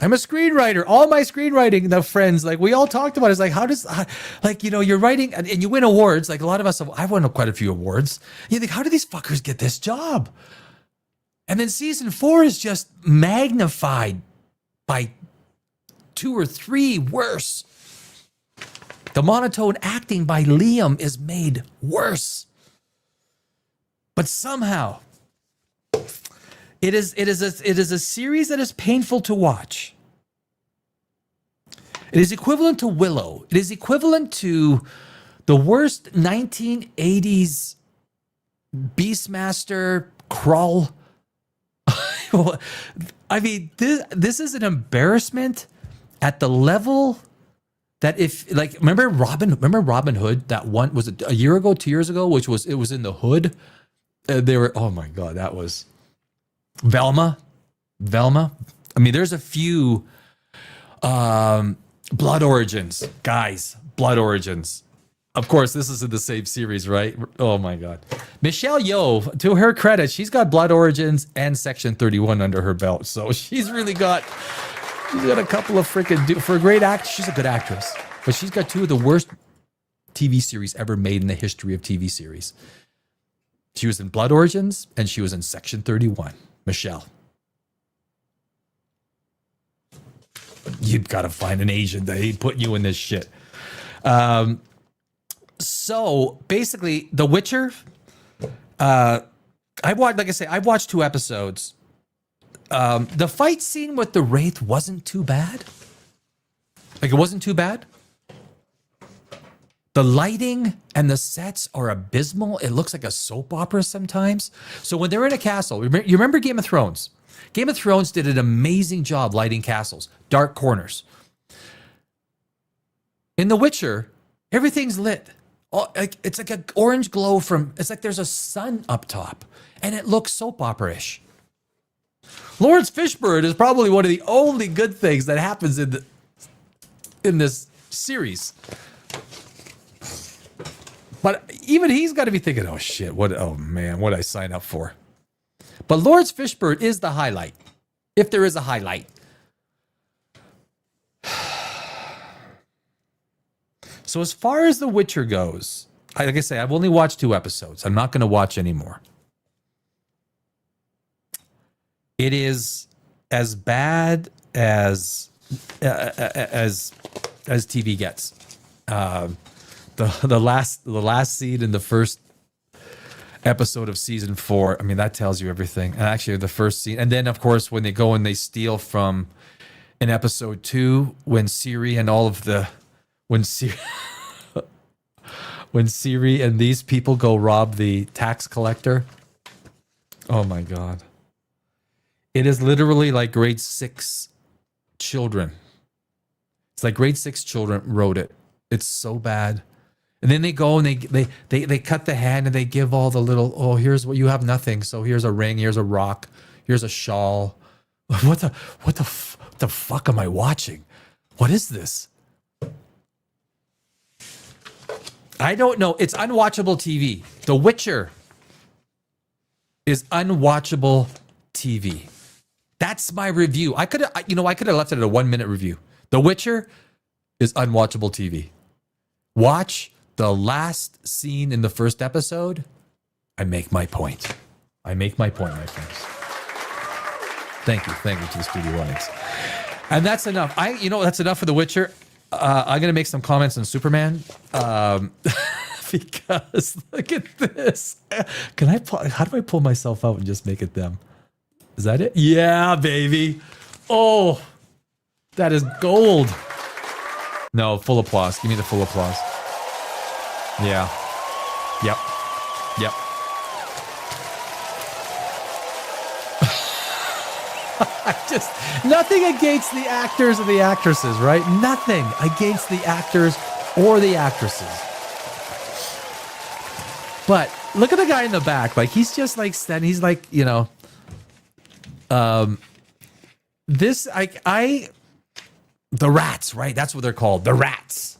I'm a screenwriter. All my screenwriting, the friends, like we all talked about it. It's like, you're writing and you win awards. Like a lot of us, I've won quite a few awards. You think, how do these fuckers get this job? And then season 4 is just magnified by 2 or 3 worse. The monotone acting by Liam is made worse. But somehow, it is a series that is painful to watch. It is equivalent to Willow. It is equivalent to the worst 1980s Beastmaster crawl. I mean, this is an embarrassment at the level that remember Robin Hood, that one, was it a year ago, 2 years ago, it was in the hood. They were, oh my God, that was Velma. I mean, there's a few Blood Origins, guys, Blood Origins. Of course, this is in the same series, right? Oh my God. Michelle Yeoh, to her credit, she's got Blood Origins and Section 31 under her belt. So she's got a couple of freaking, for a great actor, she's a good actress. But she's got 2 of the worst TV series ever made in the history of TV series. She was in Blood Origins and she was in Section 31. Michelle. You've got to find an Asian that ain't putting you in this shit. So basically, The Witcher, I've watched 2 episodes. The fight scene with the Wraith wasn't too bad. It wasn't too bad. The lighting and the sets are abysmal. It looks like a soap opera sometimes. So when they're in a castle, you remember Game of Thrones? Game of Thrones did an amazing job lighting castles, dark corners. In The Witcher, everything's lit. It's like an orange glow it's like there's a sun up top, and it looks soap opera-ish. Lawrence Fishburne is probably one of the only good things that happens in this series. But even he's got to be thinking, oh shit, oh man, what did I sign up for? But Lawrence Fishburne is the highlight, if there is a highlight. So as far as The Witcher goes, like I say, I've only watched 2 episodes. I'm not going to watch anymore. It is as bad as TV gets. The last scene in the first episode of season 4. I mean, that tells you everything. And actually, the first scene, and then of course when they go and they steal from in episode 2 when Siri and when Siri and these people go rob the tax collector. Oh my God. It is literally like grade 6 children. It's like grade 6 children wrote it. It's so bad. And then they go and they cut the hand and they give all the little, oh, here's what you have, nothing. So here's a ring, here's a rock, here's a shawl. What the fuck am I watching? What is this? I don't know. It's unwatchable TV. The Witcher is unwatchable TV. That's my review. I could have left it at a 1-minute review. The Witcher is unwatchable TV. Watch the last scene in the first episode. I make my point. My friends. Thank you to the studio audience. And that's enough. That's enough for The Witcher. I'm going to make some comments on Superman. Because look at this. Can I pull, how do I pull myself out and just make it them? Is that it? Yeah, baby. Oh, that is gold. No, full applause. Give me the full applause. Yeah. Yep. Yep. I just, nothing against the actors and the actresses, right? Nothing against the actors or the actresses. But look at the guy in the back. Like, he's just like standing, he's like, you know, this, the rats, right? That's what they're called. The rats.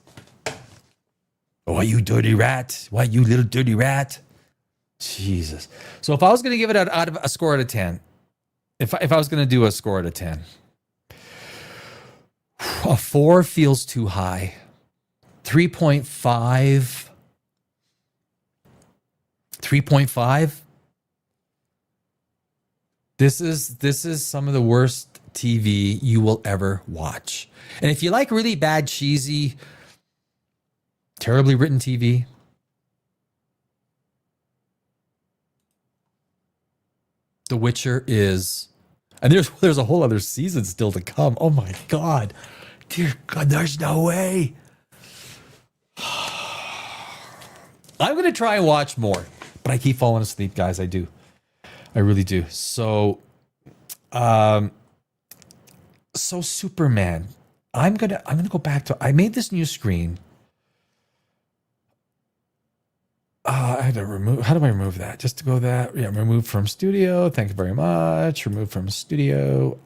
Oh, you dirty rat. Why, you little dirty rat. Jesus. So if I was going to give it out of a score out of 10, if I was going to do a score out of 10, a 4 feels too high. 3.5. 3.5. This is some of the worst TV you will ever watch. And if you like really bad, cheesy, terribly written TV, The Witcher is, and there's a whole other season still to come. Oh my God. Dear God, there's no way. I'm going to try and watch more, but I keep falling asleep, guys. I do. I really do. So, so Superman, I'm going to go back to, I made this new screen. I had to remove, how do I remove that? Just to go that, yeah, remove from studio. Thank you very much. Remove from studio.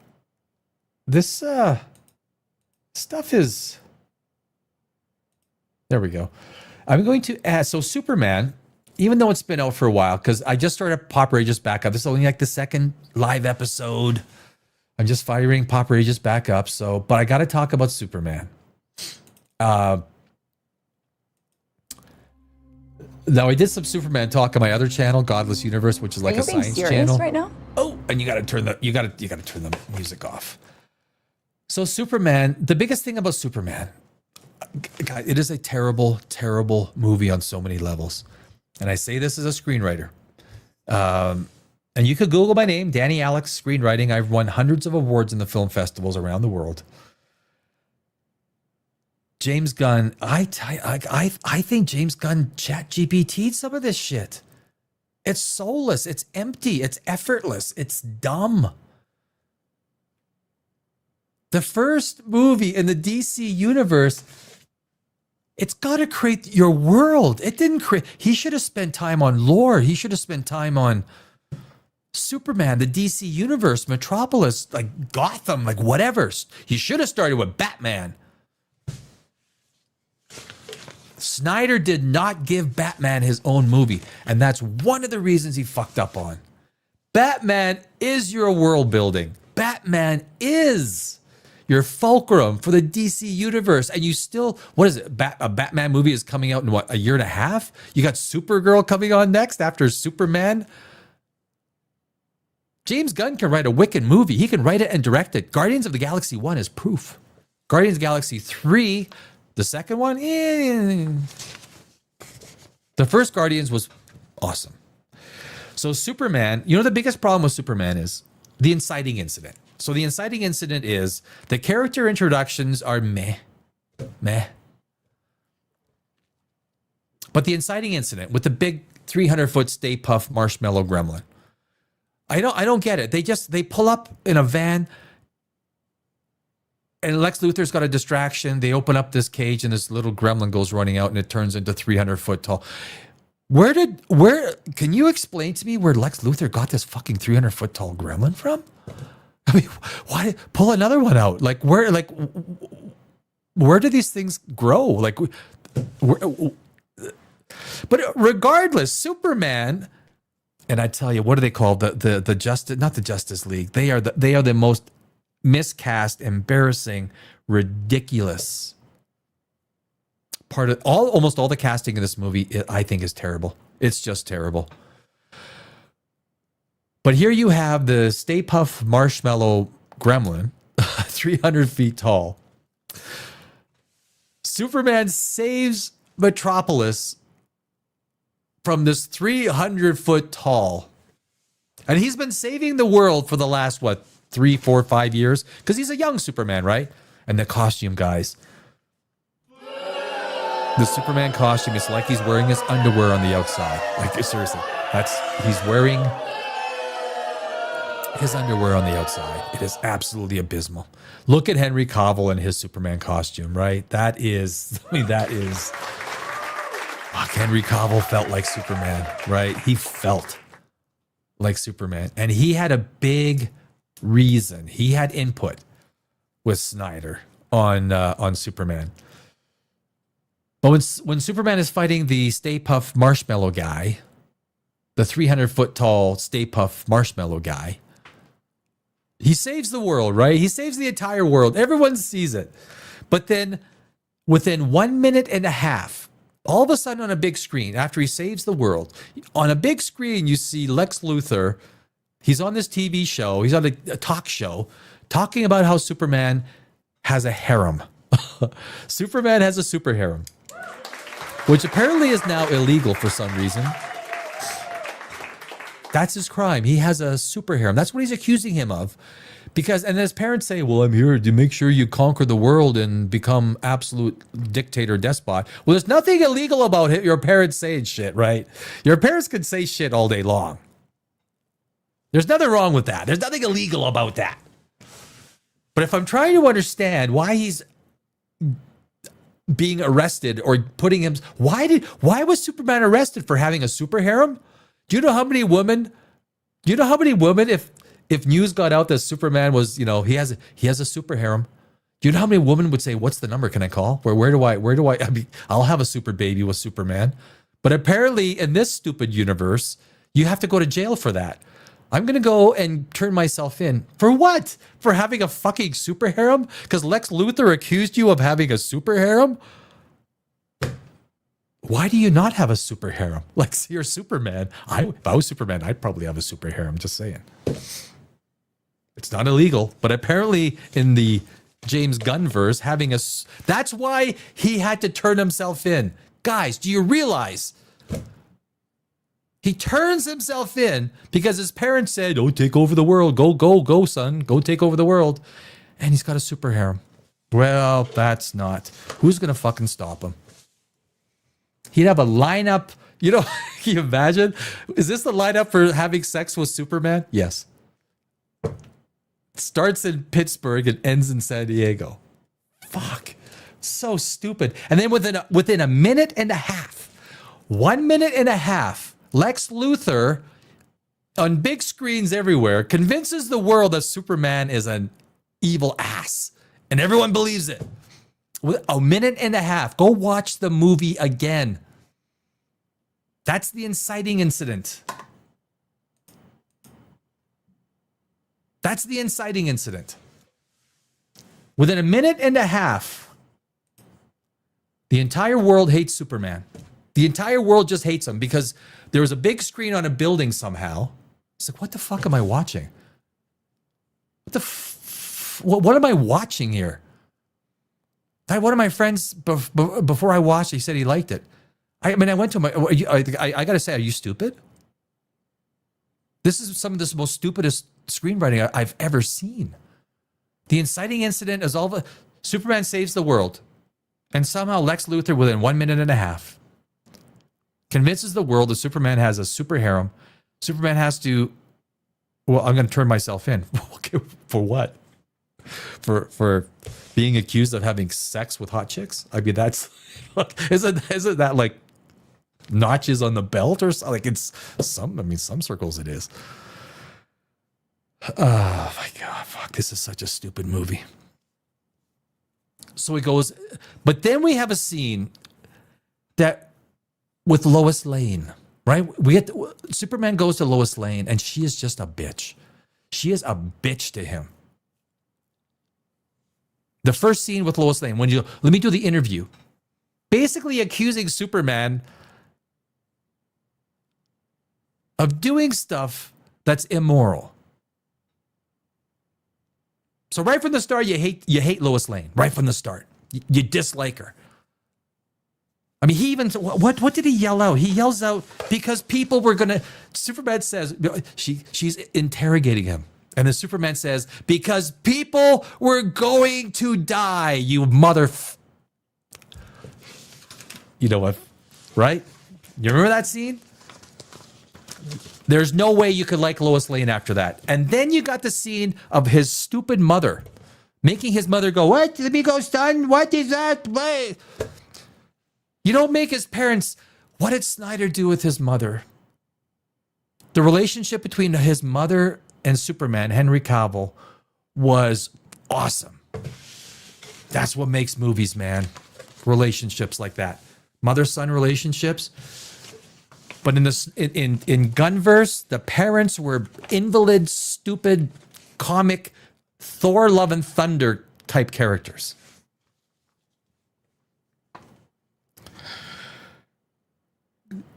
This stuff is, there we go. I'm going to add, so Superman, even though it's been out for a while, because I just started POPRAGEOUS back up. This is only like the second live episode. I'm just firing POPRAGEOUS back up. So, but I got to talk about Superman. Now, I did some Superman talk on my other channel, Godless Universe, which is like a science channel. Right now? Oh, and you got to turn the music off. So Superman, the biggest thing about Superman, God, it is a terrible, terrible movie on so many levels. And I say this as a screenwriter. And you could Google my name, Danny Alex Screenwriting. I've won hundreds of awards in the film festivals around the world. James Gunn, I think James Gunn ChatGPT'd some of this shit. It's soulless. It's empty. It's effortless. It's dumb. The first movie in the DC universe, it's got to create your world. It didn't create. He should have spent time on lore. He should have spent time on Superman, the DC universe, Metropolis, like Gotham, like whatever. He should have started with Batman. Snyder did not give Batman his own movie, and that's one of the reasons he fucked up on. Batman is your world building. Batman is your fulcrum for the DC universe, and you still, what is it? A Batman movie is coming out in what, a year and a half? You got Supergirl coming on next after Superman. James Gunn can write a wicked movie. He can write it and direct it. Guardians of the Galaxy 1 is proof. Guardians of the Galaxy 3, the second one, the first Guardians was awesome. So Superman, you know, the biggest problem with Superman is the inciting incident. So the inciting incident is the character introductions are meh. But the inciting incident with the big 300-foot Stay Puft marshmallow gremlin, I don't get it. They pull up in a van, and Lex Luthor's got a distraction. They open up this cage, and this little gremlin goes running out, and it turns into 300-foot tall. Where can you explain to me where Lex Luthor got this fucking 300-foot tall gremlin from? I mean, why pull another one out? Like where do these things grow? Like, but regardless, Superman, and I tell you, what do they call the Justice? Not the Justice League. They are the most miscast, embarrassing, ridiculous part of almost all the casting in this movie. I think is terrible. It's just terrible. But here you have the Stay Puft marshmallow gremlin, 300 feet tall. Superman saves Metropolis from this 300-foot tall. And he's been saving the world for the last, 3, 4, 5 years? Because he's a young Superman, right? And the costume, guys. The Superman costume is like he's wearing his underwear on the outside. Like, seriously. He's wearing his underwear on the outside. It is absolutely abysmal. Look at Henry Cavill and his Superman costume, right? Fuck, Henry Cavill felt like Superman, right? He felt like Superman. And he had a big reason. He had input with Snyder on Superman. But when Superman is fighting the Stay Puft Marshmallow guy, the 300-foot tall Stay Puft Marshmallow guy, he saves the world, right? He saves the entire world. Everyone sees it. But then within 1 minute and a half, all of a sudden on a big screen, after he saves the world, on a big screen, you see Lex Luthor. He's on this TV show. He's on a talk show talking about how Superman has a harem. Superman has a super harem, which apparently is now illegal for some reason. That's his crime. He has a super harem. That's what he's accusing him of. And his parents say, well, I'm here to make sure you conquer the world and become absolute dictator despot. Well, there's nothing illegal about it. Your parents saying shit, right? Your parents can say shit all day long. There's nothing wrong with that. There's nothing illegal about that. But if I'm trying to understand why he's being arrested or putting him, why was Superman arrested for having a super harem? Do you know how many women, if news got out that Superman was, he has a super harem, do you know how many women would say, what's the number? Can I call? Where do I mean, I'll have a super baby with Superman. But apparently in this stupid universe, you have to go to jail for that. I'm going to go and turn myself in. For what? For having a fucking super harem? Because Lex Luthor accused you of having a super harem? Why do you not have a super harem? Like, you're Superman. If I was Superman, I'd probably have a super harem. Just saying. It's not illegal, but apparently in the James Gunn verse, that's why he had to turn himself in. Guys, do you realize? He turns himself in because his parents said, oh, take over the world. Go, son. Go take over the world. And he's got a super harem. Well, that's not. Who's going to fucking stop him? He'd have a lineup. Can you imagine? Is this the lineup for having sex with Superman? Yes. Starts in Pittsburgh and ends in San Diego. Fuck. So stupid. And then within a minute and a half, 1 minute and a half, Lex Luthor on big screens everywhere convinces the world that Superman is an evil ass. And everyone believes it. A minute and a half. Go watch the movie again. That's the inciting incident. That's the inciting incident. Within a minute and a half, the entire world hates Superman. The entire world just hates him because there was a big screen on a building somehow. It's like, what the fuck am I watching? What am I watching here? One of my friends, before I watched, he said he liked it. I went to him. I got to say, are you stupid? This is some of the most stupidest screenwriting I've ever seen. The inciting incident is Superman saves the world. And somehow Lex Luthor, within 1 minute and a half, convinces the world that Superman has a super harem. Superman has to, I'm going to turn myself in. For what? For being accused of having sex with hot chicks? I mean, that's, isn't that like notches on the belt or something? Like it's some circles it is. Oh my God, fuck, this is such a stupid movie. So he goes, but then we have a scene that with Lois Lane, right? Superman goes to Lois Lane and she is just a bitch. She is a bitch to him. The first scene with Lois Lane, let me do the interview. Basically accusing Superman of doing stuff that's immoral. So right from the start, you hate Lois Lane. Right from the start. You dislike her. I mean, he even, what did he yell out? He yells out because people were going to, Superman says, she's interrogating him. And then Superman says, because people were going to die, you You know what, right? You remember that scene? There's no way you could like Lois Lane after that. And then you got the scene of his stupid mother, making his mother go, what? Let me go, son. What is that? What? You don't make his parents. What did Snyder do with his mother? The relationship between his mother and Superman, Henry Cavill, was awesome. That's what makes movies, man. Relationships like that. Mother-son relationships. But in Gunverse, the parents were invalid, stupid, comic, Thor, Love and Thunder type characters.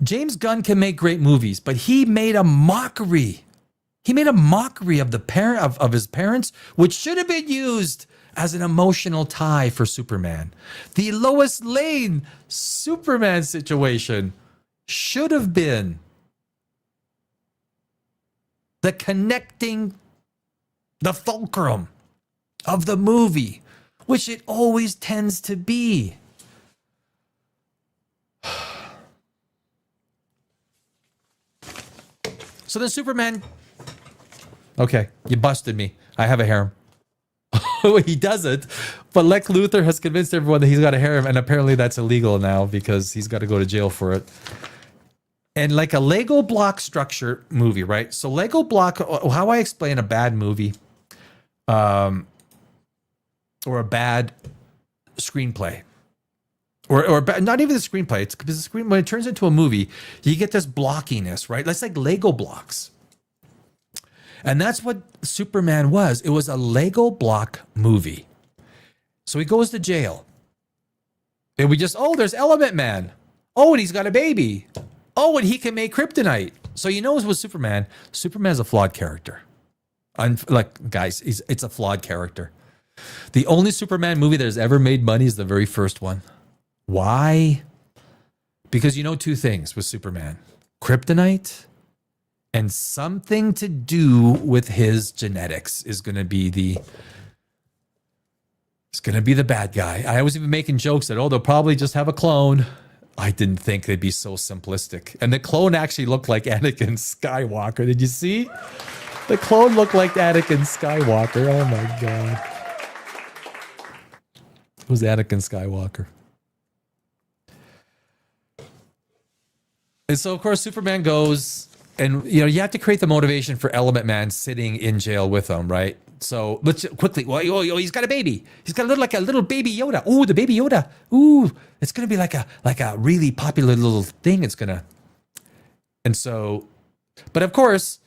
James Gunn can make great movies, but he made a mockery. He made a mockery of the parent of his parents, which should have been used as an emotional tie for Superman. The Lois Lane Superman situation should have been the connecting, the fulcrum of the movie, which it always tends to be. So then Superman, okay, you busted me. I have a harem. He doesn't, but Lex Luthor has convinced everyone that he's got a harem, and apparently that's illegal now because he's got to go to jail for it. And like a Lego block structure movie, right? So Lego block, how I explain a bad movie, or a bad screenplay, or not even the screenplay. It's because when it turns into a movie, you get this blockiness, right? That's like Lego blocks. And that's what Superman was. It was a Lego block movie. So he goes to jail. And we just, oh, there's Element Man. Oh, and he's got a baby. Oh, and he can make kryptonite. So you know with Superman, Superman's a flawed character. Like, guys, it's a flawed character. The only Superman movie that has ever made money is the very first one. Why? Because you know two things with Superman. Kryptonite and something to do with his genetics is going to be the bad guy. I was even making jokes that, oh, they'll probably just have a clone. I didn't think they'd be so simplistic. And the clone actually looked like Anakin Skywalker. Did you see? The clone looked like Anakin Skywalker. Oh my God. It was Anakin Skywalker. And so, of course, Superman goes, and you know you have to create the motivation for Element Man sitting in jail with him, right? So let's quickly. Well, he's got a baby. He's got like a little baby Yoda. Oh, the baby Yoda. Ooh, it's gonna be like a really popular little thing. It's gonna. And so, but of course,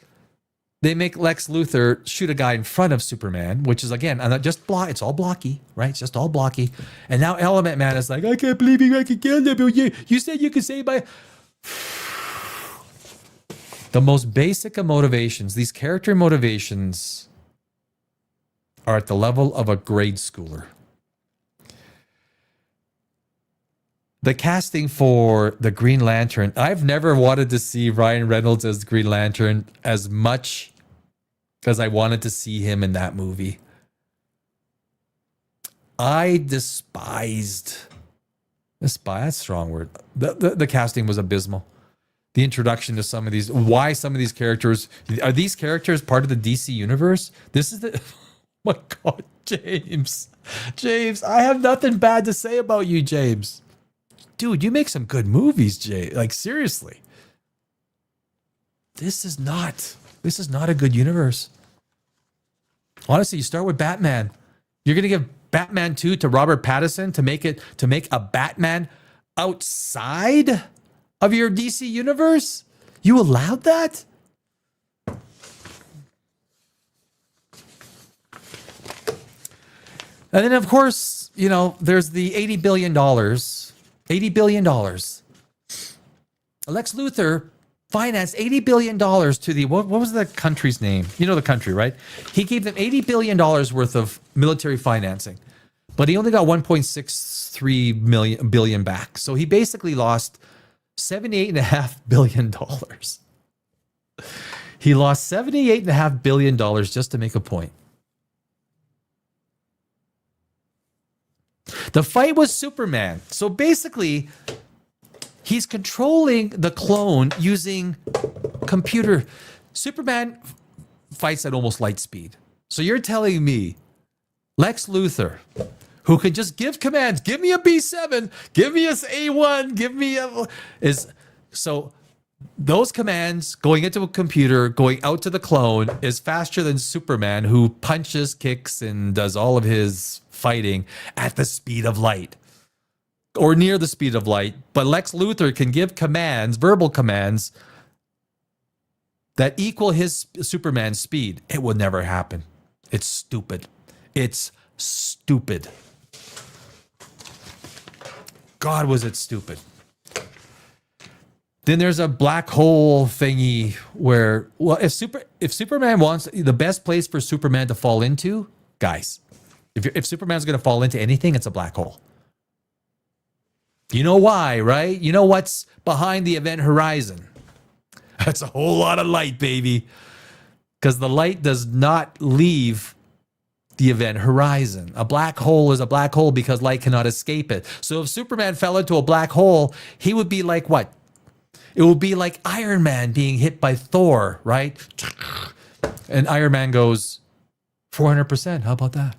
they make Lex Luthor shoot a guy in front of Superman, which is again, just block. It's all blocky, right? It's just all blocky. And now Element Man is like, I can't believe I could kill them. You said you could save my. The most basic of motivations, these character motivations, are at the level of a grade schooler. The casting for the Green Lantern, I've never wanted to see Ryan Reynolds as Green Lantern as much as I wanted to see him in that movie. I despised, that's a strong word. The casting was abysmal. The introduction to some of these, why some of these characters, are these characters part of the DC universe? This is the, oh my God, James, I have nothing bad to say about you, James. Dude, you make some good movies, Jay. Like, seriously. This is not a good universe. Honestly, you start with Batman. You're going to give Batman 2 to Robert Pattinson to make a Batman outside of your DC universe? You allowed that? And then, of course, you know, there's the $80 billion. $80 billion. Lex Luthor financed $80 billion to the, what was the country's name? You know the country, right? He gave them $80 billion worth of military financing. but he only got 1.63 billion back. So he basically lost $78.5 billion. He lost $78.5 billion just to make a point. The fight was Superman. So basically, he's controlling the clone using computer. Superman fights at almost light speed. So you're telling me Lex Luthor, who can just give commands, give me a B7, give me a A1, give me a... So those commands going into a computer, going out to the clone is faster than Superman, who punches, kicks, and does all of his fighting at the speed of light or near the speed of light. But Lex Luthor can give commands, verbal commands, that equal his Superman speed. It will never happen. It's stupid. It's stupid. God, was it stupid. Then there's a black hole thingy where, well, if Superman wants, the best place for Superman to fall into, guys, if Superman's going to fall into anything, it's a black hole. You know why, right? You know what's behind the event horizon. That's a whole lot of light, baby. Because the light does not leave the event horizon. A black hole is a black hole because light cannot escape it. So if Superman fell into a black hole, he would be like what? It would be like Iron Man being hit by Thor, right? And Iron Man goes 400%. How about that?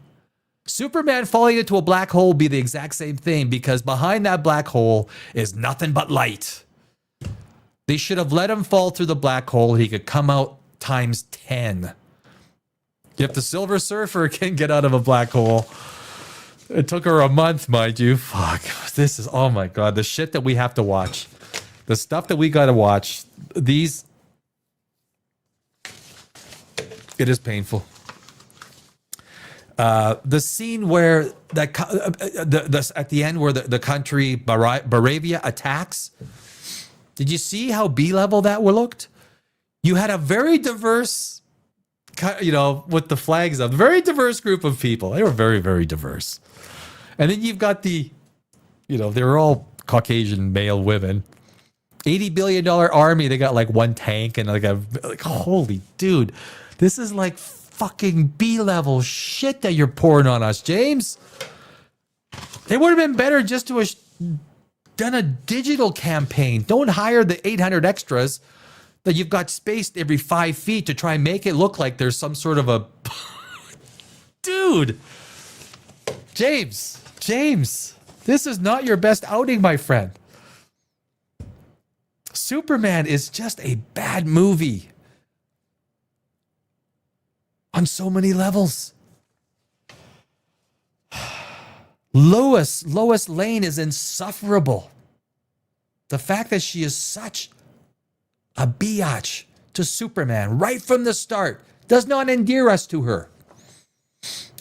Superman falling into a black hole would be the exact same thing because behind that black hole is nothing but light. They should have let him fall through the black hole. He could come out times 10. If the Silver Surfer can get out of a black hole, it took her a month, mind you. Fuck. This is, oh my God, the shit that we have to watch. The stuff that we got to watch. It is painful. The scene where at the end where the country Baravia attacks. Did you see how B-level that looked? You had a very diverse, with the flags up, very diverse group of people. They were very, very diverse. And then you've got they were all Caucasian male women. $80 billion army. They got like one tank and like holy dude, this is like fucking B-level shit that you're pouring on us, James. It would have been better just to have done a digital campaign. Don't hire the 800 extras that you've got spaced every 5 feet to try and make it look like there's some sort of a... Dude! James, this is not your best outing, my friend. Superman is just a bad movie. On so many levels. Lois Lane is insufferable. The fact that she is such a biatch to Superman right from the start does not endear us to her.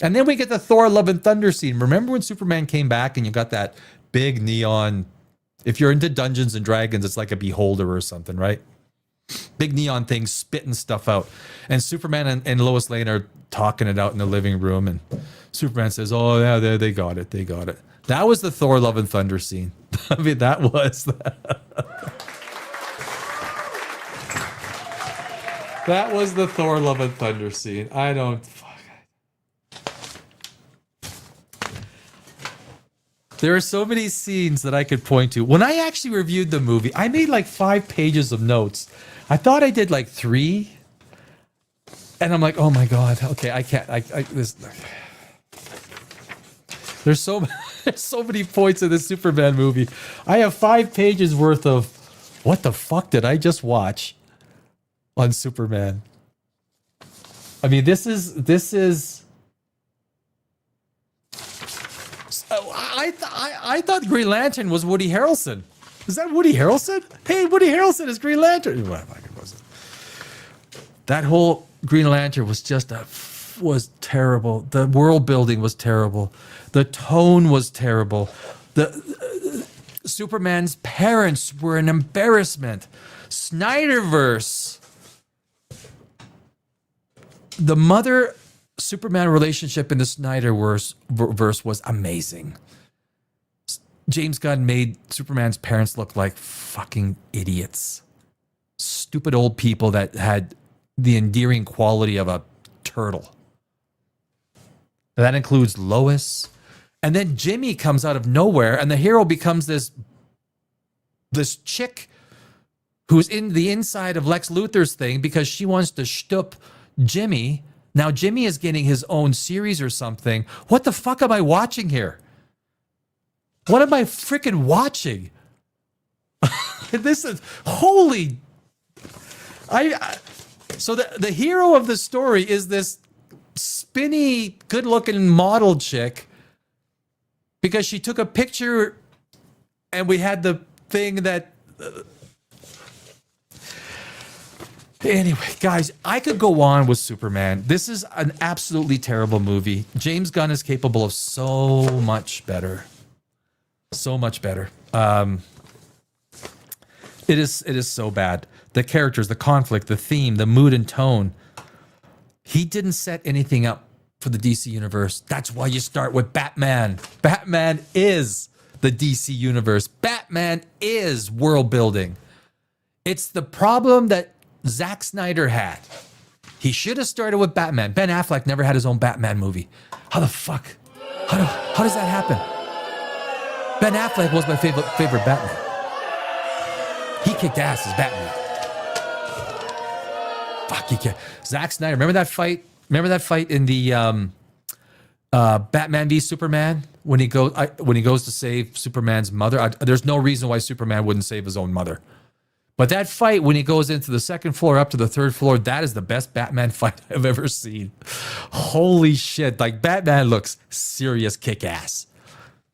And then we get the Thor Love and Thunder scene. Remember when Superman came back and you got that big neon, if you're into Dungeons and Dragons, it's like a beholder or something, right? Big neon thing spitting stuff out. And Superman and Lois Lane are talking it out in the living room. And Superman says, oh, yeah, they got it. They got it. That was the Thor Love and Thunder scene. I mean, that was... that was the Thor Love and Thunder scene. I don't... There are so many scenes that I could point to. When I actually reviewed the movie, I made like 5 pages of notes. I thought I did like 3. And I'm like, oh my God. Okay, I can't. There's so many points in this Superman movie. I have 5 pages worth of what the fuck did I just watch on Superman? I mean, this is I thought Green Lantern was Woody Harrelson. Is that Woody Harrelson? Hey, Woody Harrelson is Green Lantern. Well, it wasn't. That whole Green Lantern was was terrible. The world building was terrible. The tone was terrible. The Superman's parents were an embarrassment. Snyderverse. The mother Superman relationship in the verse was amazing. James Gunn made Superman's parents look like fucking idiots. Stupid old people that had the endearing quality of a turtle. That includes Lois. And then Jimmy comes out of nowhere and the hero becomes this chick who's in the inside of Lex Luthor's thing because she wants to shtup Jimmy. Now Jimmy is getting his own series or something. What the fuck am I watching here? What am I freaking watching? This is holy. So the hero of the story is this spinny, good-looking model chick because she took a picture and we had the thing that... Anyway, guys, I could go on with Superman. This is an absolutely terrible movie. James Gunn is capable of so much better. So much better. It is so bad. The characters, the conflict, the theme, the mood and tone. He didn't set anything up for the DC universe. That's why you start with Batman. Batman is the DC universe. Batman is world building. It's the problem that Zack Snyder had. He should have started with Batman. Ben Affleck never had his own Batman movie. How the fuck? How does that happen? Ben Affleck was my favorite Batman. He kicked ass as Batman. Fuck, he kicked. Zack Snyder, remember that fight? Remember that fight in the Batman v Superman when he goes to save Superman's mother? There's no reason why Superman wouldn't save his own mother. But that fight when he goes into the second floor up to the third floor, that is the best Batman fight I've ever seen. Holy shit. Like, Batman looks serious kick-ass.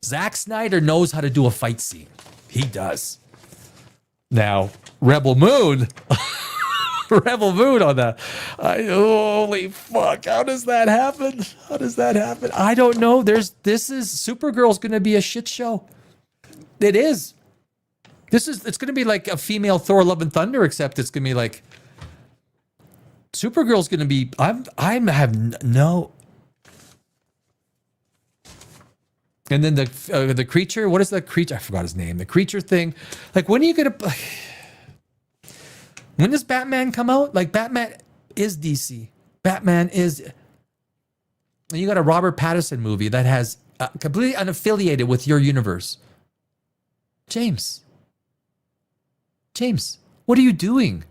Zack Snyder knows how to do a fight scene. He does. Now, Rebel Moon on that. Holy fuck. How does that happen? I don't know. Supergirl's going to be a shit show. It is. It's going to be like a female Thor Love and Thunder, except it's going to be like Supergirl's going to be, no. And then the creature, what is that creature? I forgot his name. The creature thing. Like, when are you going to, when does Batman come out? Like, Batman is DC. Batman is, and you got a Robert Pattinson movie that has completely unaffiliated with your universe. James, what are you doing?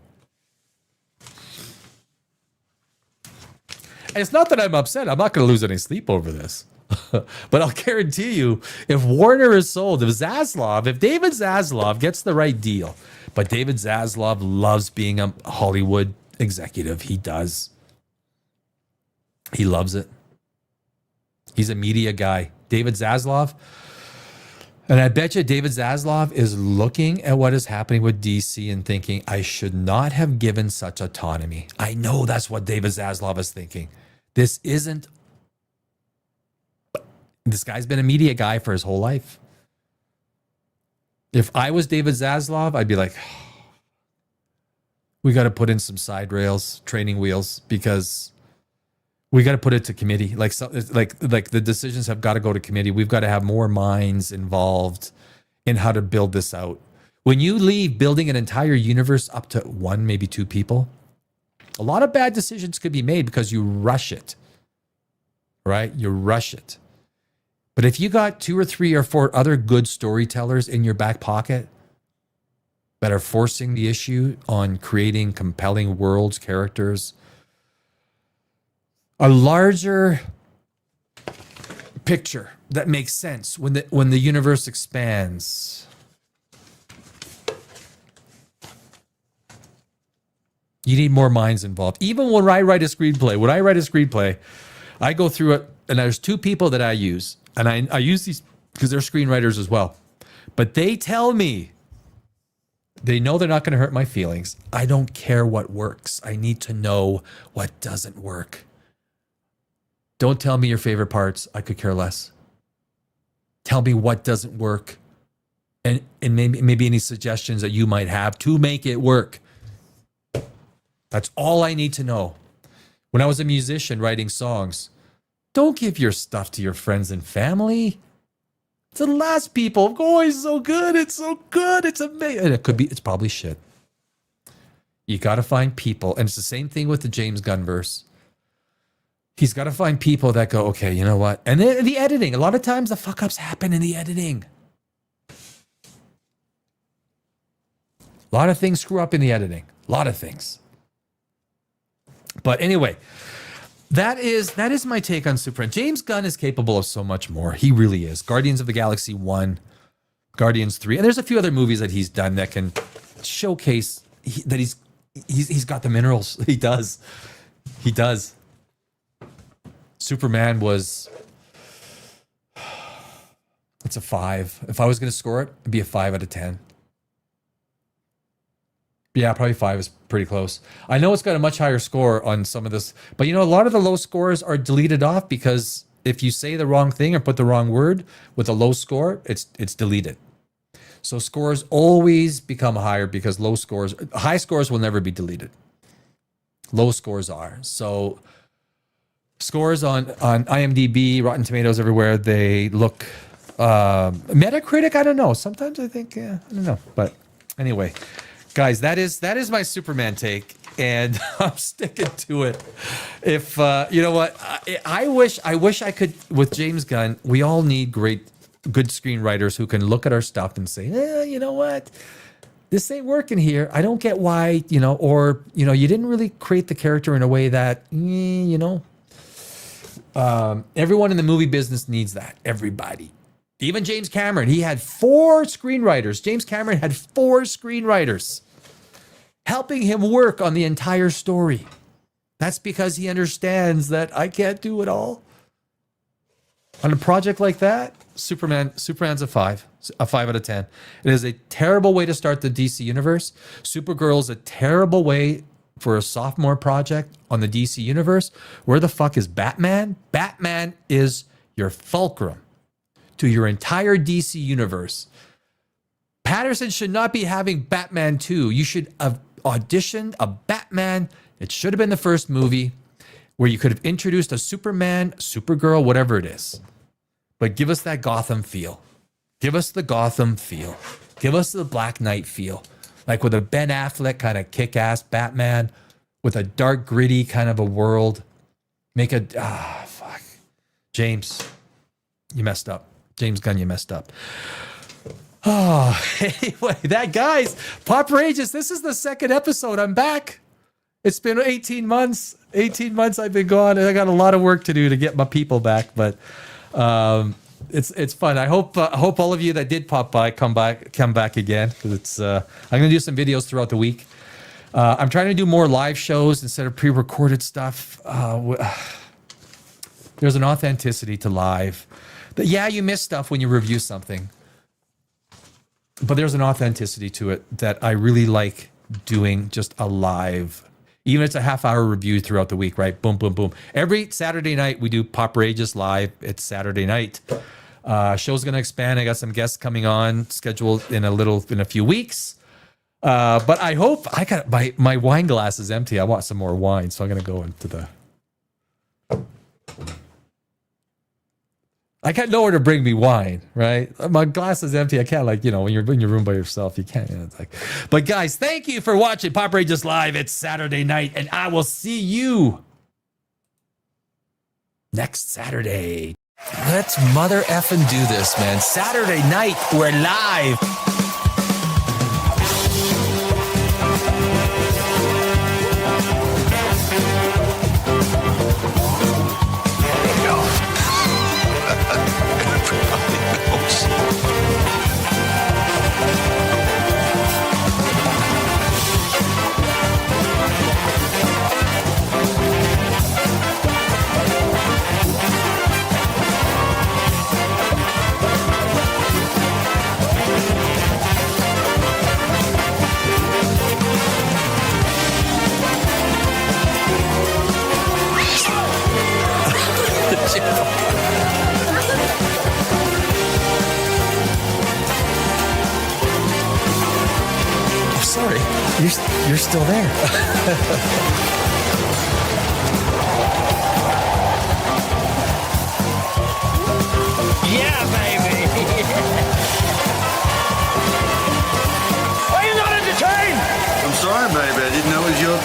And it's not that I'm upset. I'm not going to lose any sleep over this. But I'll guarantee you, if Warner is sold, if David Zaslav gets the right deal, but David Zaslav loves being a Hollywood executive. He does. He loves it. He's a media guy. David Zaslav. And I bet you David Zaslav is looking at what is happening with DC and thinking, I should not have given such autonomy. I know that's what David Zaslav is thinking. This guy's been a media guy for his whole life. If I was David Zaslav, I'd be like, we got to put in some side rails, training wheels, because we got to put it to committee. Like the decisions have got to go to committee. We've got to have more minds involved in how to build this out. When you leave building an entire universe up to one, maybe two people, a lot of bad decisions could be made because you rush it, right? You rush it. But if you got 2 or 3 or 4 other good storytellers in your back pocket that are forcing the issue on creating compelling worlds, characters, a larger picture that makes sense when the universe expands. You need more minds involved. Even when I write a screenplay, I go through it, and there's 2 people that I use. And I use these because they're screenwriters as well. But they tell me, they know they're not going to hurt my feelings. I don't care what works. I need to know what doesn't work. Don't tell me your favorite parts. I could care less. Tell me what doesn't work. And maybe any suggestions that you might have to make it work. That's all I need to know. When I was a musician writing songs, don't give your stuff to your friends and family. It's the last people. Oh, it's so good. It's so good. It's amazing. And it's probably shit. You got to find people. And it's the same thing with the James Gunn verse. He's got to find people that go, okay, you know what? And then the editing. A lot of times the fuck ups happen in the editing. A lot of things screw up in the editing. A lot of things. But anyway, that is my take on Superman. James Gunn is capable of so much more. He really is. Guardians of the Galaxy 1, Guardians 3, and there's a few other movies that he's done that can showcase that he's got the minerals. He does. He does. Superman was, it's a 5. If I was going to score it, it'd be a 5 out of 10. Yeah, probably 5 is pretty close. I know it's got a much higher score on some of this, but a lot of the low scores are deleted off because if you say the wrong thing or put the wrong word with a low score, it's deleted. So scores always become higher because high scores will never be deleted. Low scores are. So scores on IMDb, Rotten Tomatoes, everywhere, they look, Metacritic, I don't know. Sometimes I think, I don't know. But anyway, guys, that is my Superman take, and I'm sticking to it. If you know what, I wish I could. With James Gunn, we all need good screenwriters who can look at our stuff and say, you know what, this ain't working here. I don't get why, or you didn't really create the character in a way that, everyone in the movie business needs that. Everybody. Even James Cameron, he had 4 screenwriters. James Cameron had 4 screenwriters helping him work on the entire story. That's because he understands that I can't do it all. On a project like that, Superman's a 5 out of 10. It is a terrible way to start the DC universe. Supergirl's a terrible way for a sophomore project on the DC universe. Where the fuck is Batman? Batman is your fulcrum to your entire DC universe. Patterson should not be having Batman 2. You should have auditioned a Batman. It should have been the first movie where you could have introduced a Superman, Supergirl, whatever it is. But give us that Gotham feel. Give us the Gotham feel. Give us the Black Knight feel. Like with a Ben Affleck kind of kick-ass Batman with a dark, gritty kind of a world. Fuck. James, you messed up. James Gunn, you messed up. Oh, anyway, guys, POPRAGEOUS, this is the 2nd episode. I'm back. It's been 18 months. 18 months I've been gone, and I got a lot of work to do to get my people back, but it's fun. I hope all of you that did pop by come back again, because it's I'm going to do some videos throughout the week. I'm trying to do more live shows instead of pre-recorded stuff. There's an authenticity to live. But yeah, you miss stuff when you review something. But there's an authenticity to it that I really like doing, just a live. Even if it's a half-hour review throughout the week, right? Boom, boom, boom. Every Saturday night, we do POPRAGEOUS live. It's Saturday night. Show's going to expand. I got some guests coming on, scheduled in a few weeks. But I hope, I got my wine glass is empty. I want some more wine, so I'm going to go into the... I got nowhere to bring me wine, right? My glass is empty. I can't, when you're in your room by yourself, you can't. But guys, thank you for watching POPRAGEOUS Live. It's Saturday night, and I will see you next Saturday. Let's mother effing do this, man. Saturday night, we're live. Sorry, you're still there.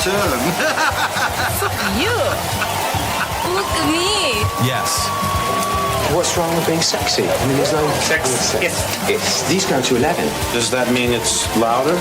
turn. You. Look at me. Yes. What's wrong with being sexy? I mean, there's no... Sex. These go to 11. Does that mean it's louder?